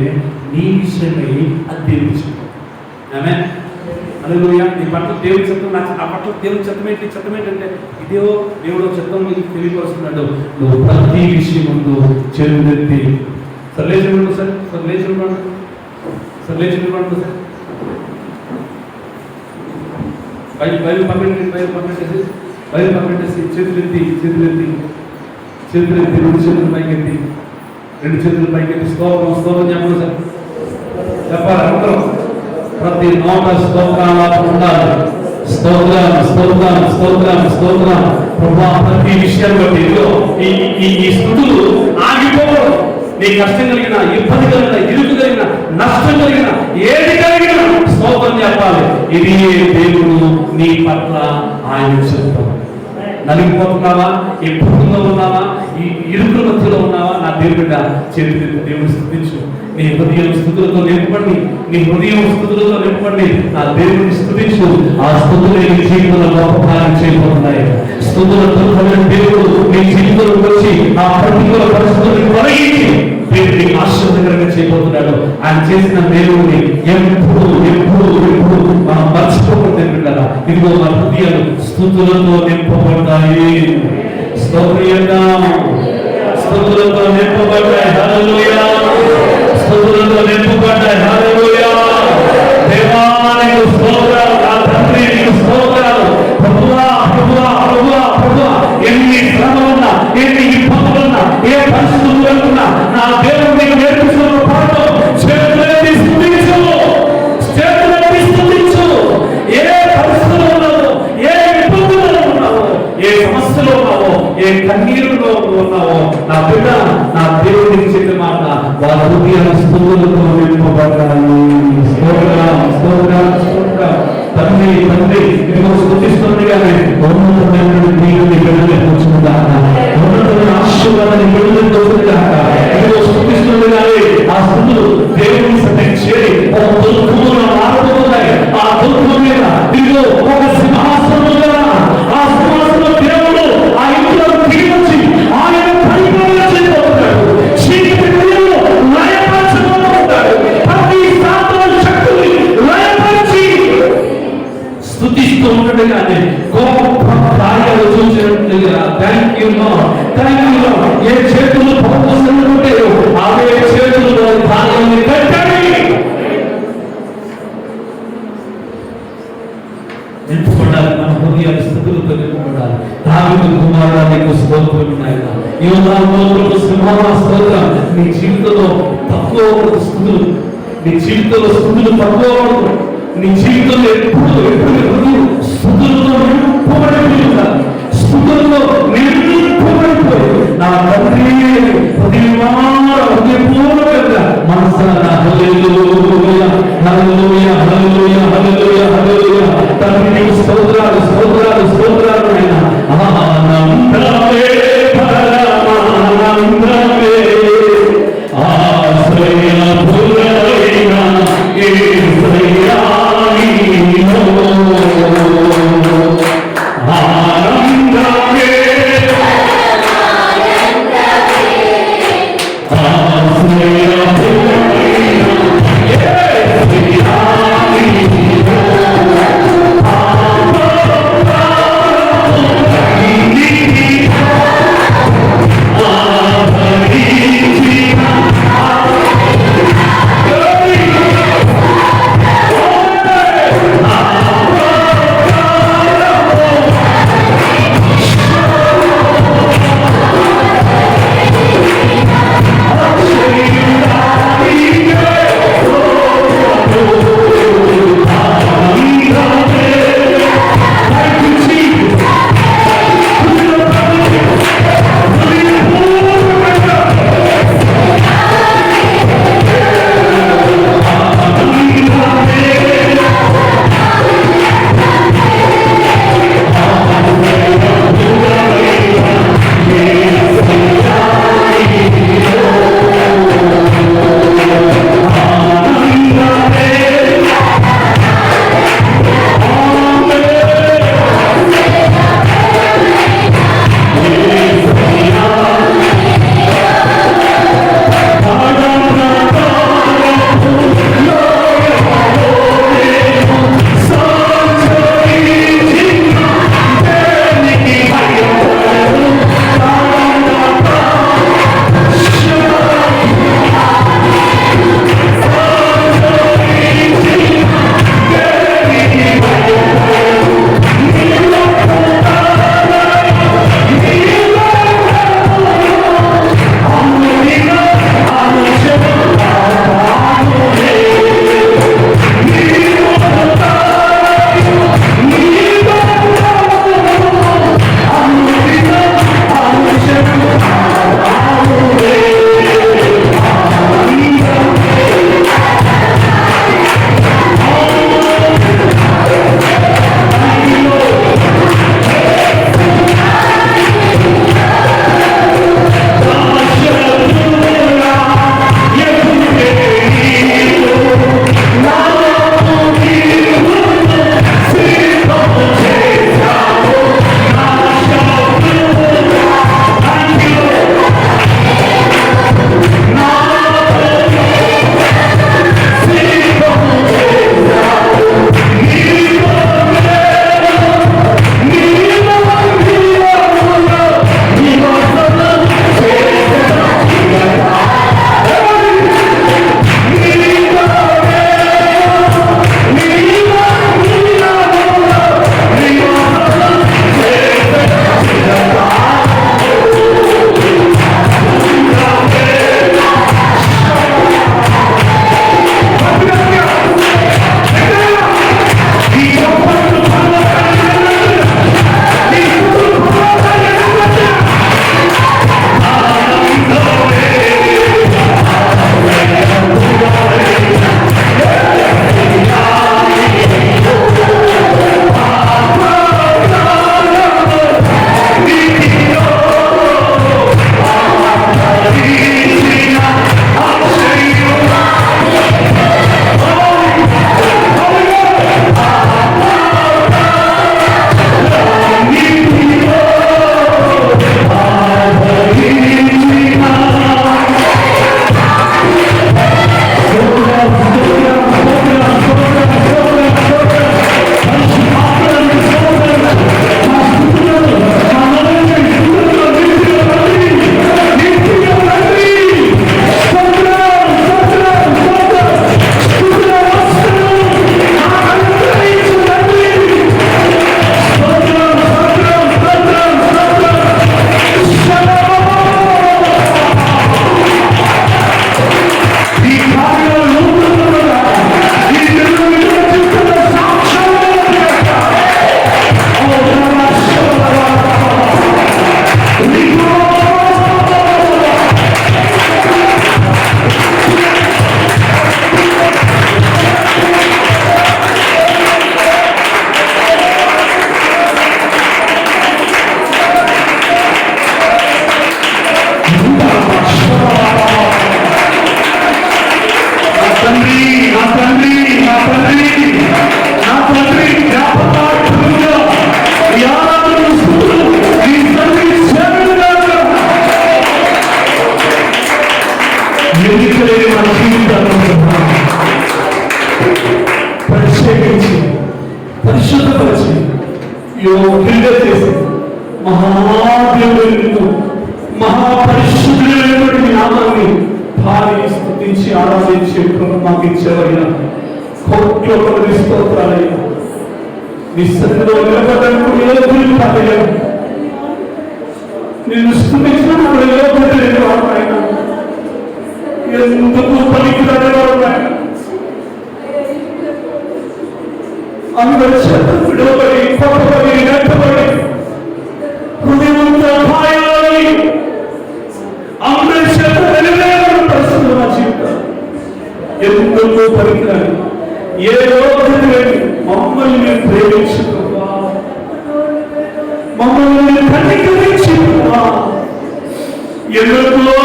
నీ విషయమై అది దేవుని చిత్తం. ఆమె హల్లెలూయా. నీ పట్ల దేవుని చిత్తం, ఆ పట్ల దేవుని చిత్తం ఏంటంటే ఇదేవో దేవుడు చిత్తం మీకు తెలియపరుస్తున్నాడు. నువ్వు ప్రతి విషయం ముందు చెరువునెత్తి సర్లేచుకుంటు సార్, సర్లేచుకుంటు సార్, బయలు పక్కనెట్టేసి చేతులెత్తి 2 చేతులు పైకెత్తి స్తోత్రం చెప్పండి సార్, చెప్పాలి అందరం. ప్రతి నోట స్తోత్రాలు ఉండాలి. స్తోత్రం ప్రభా. ప్రతి విషయాన్ని బట్టి ఈ స్తుతులు ఆగిపోకూడదు. నీ కష్టం కలిగిన, ఇబ్బంది కలిగిన, ఇరుకు కలిగిన, నష్టం కలిగిన, ఏది కలిగిన స్తోత్రం చెప్పాలి. ఇది దేవుడు నీ పట్ల ఆయన చెప్తాం. నలిగిపోతున్నావా, ఇబ్బందుల్లో ఉన్నావా, ఈ ఇరుకుల మధ్యలో ఉన్నావా, నా దేవుడిగా చేతులు దేవుడు స్తుతించు. నీ హృదయం స్తుతులతో నింపండి, నీ హృదయం స్తుతులతో నింపండి. నా దేవుని స్తుతించు. ఆ స్తుతులే నీ జీవితంలో గొప్ప కార్యం చేయబోతున్నాయి. స్తుతులతో దేవుడు నీ జీవితంలో వచ్చి ఆ ప్రతికూల పరిస్థితులను తొలగించి దేవుడిని ఆశీర్వాదకరంగా చేయబోతున్నాడు. ఆయన చేసిన దేవుడిని ఎప్పుడు ఎప్పుడు ఎప్పుడు మనం మర్చిపోకూడదు బిడ్డలారా. ఇదిగో మన హృదయాలు స్తుతులతో నింపబడ్డాయి. స్తోత్రం, స్తుతులతో నింపబడ్డాయి. హల్లెలూయా, స్తుతులతో నింపబడ్డాయి. హల్లెలూయా. దేవానికి స్తోత్రాలు, నా తండ్రి నీకు స్తోత్రాలు. ప్రభువా ప్రభువా ప్రభువా ప్రభువా, ఎన్ని శ్రమలున్నా, ఎన్ని ఇబ్బందులున్నా, ఏ పరిస్థితులు ఉన్నా, నా దేవుడు నీకు నేర్పిస్తున్న పాఠం చేతులెత్తి స్తుతించు, చేతులెత్తి స్తుతించు. ఏ పరిస్థితుల్లో ఉన్నావో, ఏ ఇబ్బందులలో ఉన్నావో, ఏ సమస్యలో ఉన్నావో, ఏ కన్నీరులో ఉన్నావో, నా బిడ్డ, నా దేవుడికి చెప్పే మాట, వారి హృదయాల స్తుతులతో నింపబడ్డాయి. స్తోత్రం, స్తోత్రం, స్తోత్రం. తండ్రి తండ్రి ఇదిగో స్తుతిస్తుండగానే ఉన్నతమైన దేవుని బిడ్డలకు వచ్చిందాక, ఉన్నతమైన ఆశీర్వాదాన్ని బిడ్డలకు వచ్చిందాక, ఇదిగో స్తుతిస్తుండగానే ఆ స్తుతులు దేవుని సన్నిధికి చేరి ఒక దుఃఖమున మారిపోతున్నాయి. ఆ దుఃఖం మీద ఇదిగో ఒక సింహాసనముగా, ఆ సింహాసనం దేవుడు ఆ ఇంట్లో దిగివచ్చి ఆయన పరిపాలన చేయబోతున్నాడు. చీకటి క్రియలు లయపరచబోతున్నాడు. ప్రతి సాతాను శక్తుల్ని లయపరిచి స్తుతిస్తూ ఉండగానే గొప్ప కార్యాలు చూసినట్లుగా thank you lord, thank you lord. ఏ చేతులు పట్టుకుంటాయో అవే చేతుల్లో కార్యాన్ని కట్టండి. నింపబడాలి, మన హృదయాల స్థుతులతో నింపబడాలి. దావీదు కుమారుడా నీకు స్తోత్రం నాయన. యోధాను సింహాసనం. నీ జీవితంలో తక్కువ స్థుతులు, నీ జీవితంలో స్థుతులు తక్కువ, నీ జీవితంలో ఎప్పుడు ఎప్పుడు స్థుతులతో నింపబడి ఉండాలి. స్థుతులతో నింపబడిపోయి నా తండ్రి హృదయపూర్వకంగా మనసారా హల్లెలూయా హల్లెలూయా హల్లెలూయా హల్లెలూయా హల్లెలూయా. తండ్రి నీకు స్తోత్రాలు స్తోత్రాలు స్తోత్రాలు నాయన. ఆనందమే పరమానందమే ఆశ్రయపురైన యేసయ్యా నీలో ఆనందమే ఆశ్రయపురైన విడుదల చేసి మహాదేవుడు మహాపరిశుద్ధుడైనటువంటి మీ నామాన్ని భారీ స్తుతించి ఆరాధించే కృప మాకు ఇచ్చేవయ్యా. కోట్ల కొద్ది స్తోత్రాలయ్యా. నీ సన్నిధిలో నిలబడడానికి యోగ్యులు కాదయ్యా. నిన్ను స్తుతించినప్పుడు యోగ్యత లేని వాడు ఆయన. ఎందుకు పలికిరాని వాడు ఆయన. అందరి చేత విడవబడి కొట్టబడి నెట్టబడి హృదయమంతా గాయాలై అందరి చేత వెలువడిన పరిస్థితులు మా జీవితం ఎందుకు పలికిరాని ఏ యోగ్యత లేని మమ్మల్ని ప్రేమించుకున్నా, మమ్మల్ని కనికరించుకున్నా, ఎందుకో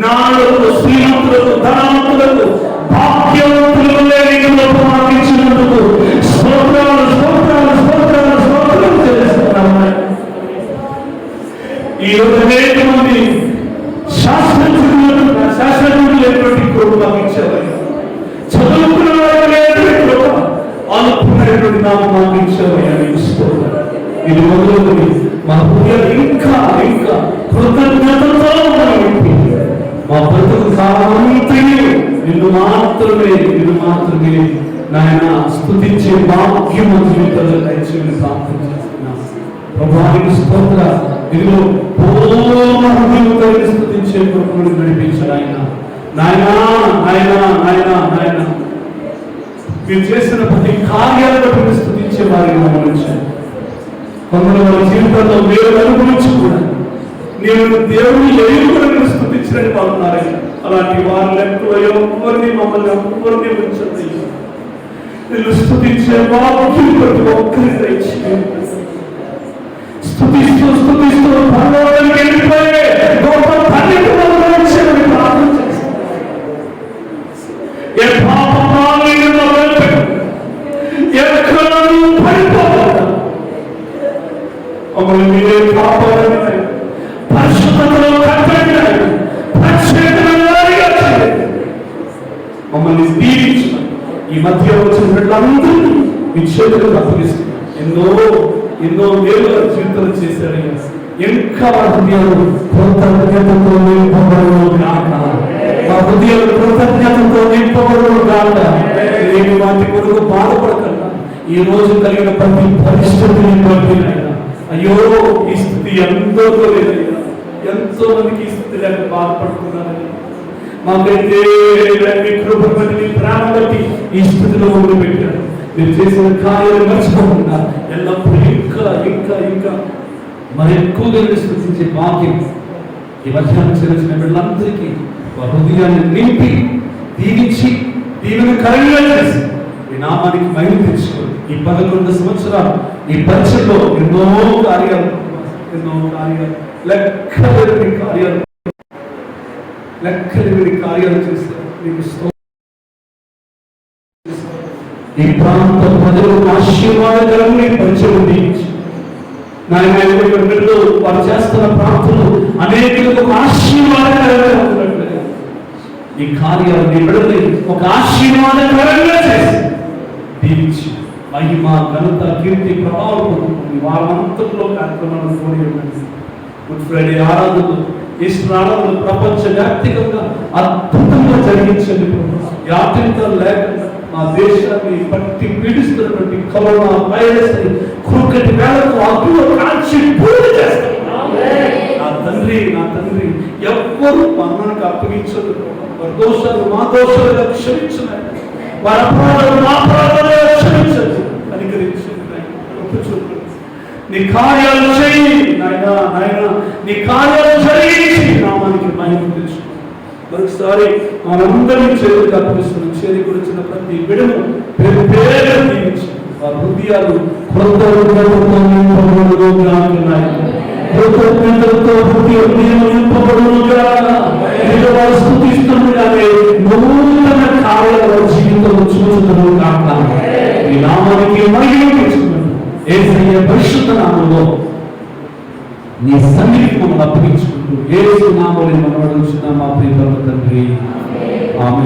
నాలుగు శ్రీమంతులకు ధనవంతులకు భాగ్యవంతులకు లేని లోపమాకించినందుకు స్తోత్రాలు స్తోత్రాలు స్తోత్రాలు స్తోత్రాలు చేస్తున్నాము. ఈ రోజు అనేక మంది శాస్త్రజ్ఞులు లేనటువంటి కృప మాకు ఇచ్చారు. చదువుకున్న వారు లేనటువంటి కృప అనుకున్నటువంటి నాకు మాకు ఇచ్చారు. ఇది మొదలుకొని మా హృదయాలు ఇంకా ఇంకా కృతజ్ఞతతో మా బ్రతుకు కాలంతయు నిన్ను మాత్రమే నాయన స్తుతించే భాగ్యం జీవితంలో దయచేసి ప్రార్థన చేస్తున్నాను. ప్రభువానికి స్తోత్ర. ఇదిగో పూర్ణ హృదయంతో స్తుతించే కృపను నడిపించాడు ఆయన. నాయనా నాయనా నాయనా నాయన మీరు చేసిన ప్రతి కార్యాలను బట్టి స్తుతించే వారిని గమనించాను. కొందరు వారి జీవితంలో మీరు అనుభవించి కూడా నేను దేవుని ఎదుగుదలను స్తుతించినట్టు బాగున్నారని అలాంటి వారి లెక్కలో ఎవరిని మమ్మల్ని ఎవరిని ఉంచండి. నిన్ను స్తుతించే వాక్యం ప్రతి ఒక్కరిని దయచేయండి. స్తుతిస్తూ స్తుతిస్తూ పరలోకానికి వెళ్ళిపోయే గొప్ప తండ్రికి వచ్చేమని ప్రార్థన చేస్తాను. ఏ పాపమాలను ఎక్కడూ పడిపోతాను. మమ్మల్ని మీరే కాపాడని పరిశుద్ధతలో కట్టండి. మమ్మల్ని దీవించిన ఈ మధ్య వచ్చిన బిడ్డలందరినీ మీ చేతులకు అప్పగిస్తున్నాం. ఎన్నో మేలు జీవితాలు చేశారు. ఇంకా మా హృదయాలు కృతజ్ఞతతో నింపబడును గాక. మా హృదయాలు కృతజ్ఞతతో నింపబడును గాక. నేను వాటి కొరకు బాధపడకుండా ఈ రోజు కలిగిన ప్రతి పరిస్థితిని బట్టి అయ్యో ఈ స్థితి ఎంతో లేదయ్యా. ఎంతో మందికి ఈ స్థితి లేక బాధపడుతున్నారని మాకైతే మీ కృపను బట్టి మీ ప్రాణం బట్టి ఈ స్థితిలో మొదలు పెట్టారు. మీరు చేసిన కార్యాలు మర్చిపోకుండా ఎల్లప్పుడూ ఇంకా ఇంకా ఇంకా మరి ఎక్కువగా స్థుతించే భాగ్యం ఈ మధ్యాహ్నం చేసిన వీళ్ళందరికీ హృదయాన్ని నింపి దీవించి దీవెన కరంగా చేసి ఈ నామానికి మహిమ తెచ్చుకోండి. ఈ 11 సంవత్సరాలు ఈ పరిచయంలో ఎన్నో కార్యాలు లెక్కలేని కార్యాలు చేస్తారు. ఈ ప్రాంత ప్రజలకు ఆశీర్వాదకరమైన పరిచయం దీవించి నాయన వారు చేస్తున్న ప్రాంతంలో అనేకులకు ఆశీర్వాదకరంగా ఉన్నట్లుగా ఈ కార్యాలు నీ బిడ్డల్ని ఒక ఆశీర్వాదకరంగా చేసి దీవించి మహిమ ఘనత కీర్తి ప్రభావం పొందుతుంది. వారంతట్లో కార్యక్రమాలను కోరి ఉండండి. గుడ్ ఫ్రైడే ఆరాధనలు ఈస్టర్ ఆరాధనలు ప్రపంచ వ్యాప్తికంగా అద్భుతంగా జరిగించండి. యాత్రికలు లేకుండా మా దేశాన్ని పట్టి పీడిస్తున్నటువంటి కరోనా వైరస్ ని కుక్కటి వేళకు అగ్నిలో కాల్చి పూర్తి చేస్తాం. నా తండ్రి ఎవ్వరూ మరణానికి అప్పగించదు. వారి దోషాలు మా దోషాలుగా క్షమించున్నాయి. వారి అపరాధాలు మా అపరాధాలుగా క్షమించదు. కనికరించండి. నీ కార్యాలు చేయి నాయన నీ కార్యాలు జరిగించి నామానికి మహిమ తెచ్చు. మరొకసారి మనందరినీ చేతులకు అర్పిస్తున్నాం. చేతికి వచ్చిన ప్రతి బిడము పేరు పేరు దీవించి వారి హృదయాలు కృతజ్ఞతతో వారు స్తుతిస్తుండగానే నూతన కార్యాల జీవితంలో చూచుతున్నారు కాక ఈ నామానికి మహిమ తెచ్చుకున్నాడు. యేసయ్య పరిశుద్ధ నామములో నీ సన్నిధికి మమ్మల్ని అప్పగించుకుంటూ యేసు నామములో మనం అడుగుచున్నాం మా ప్రియ తండ్రి. ఆమేన్.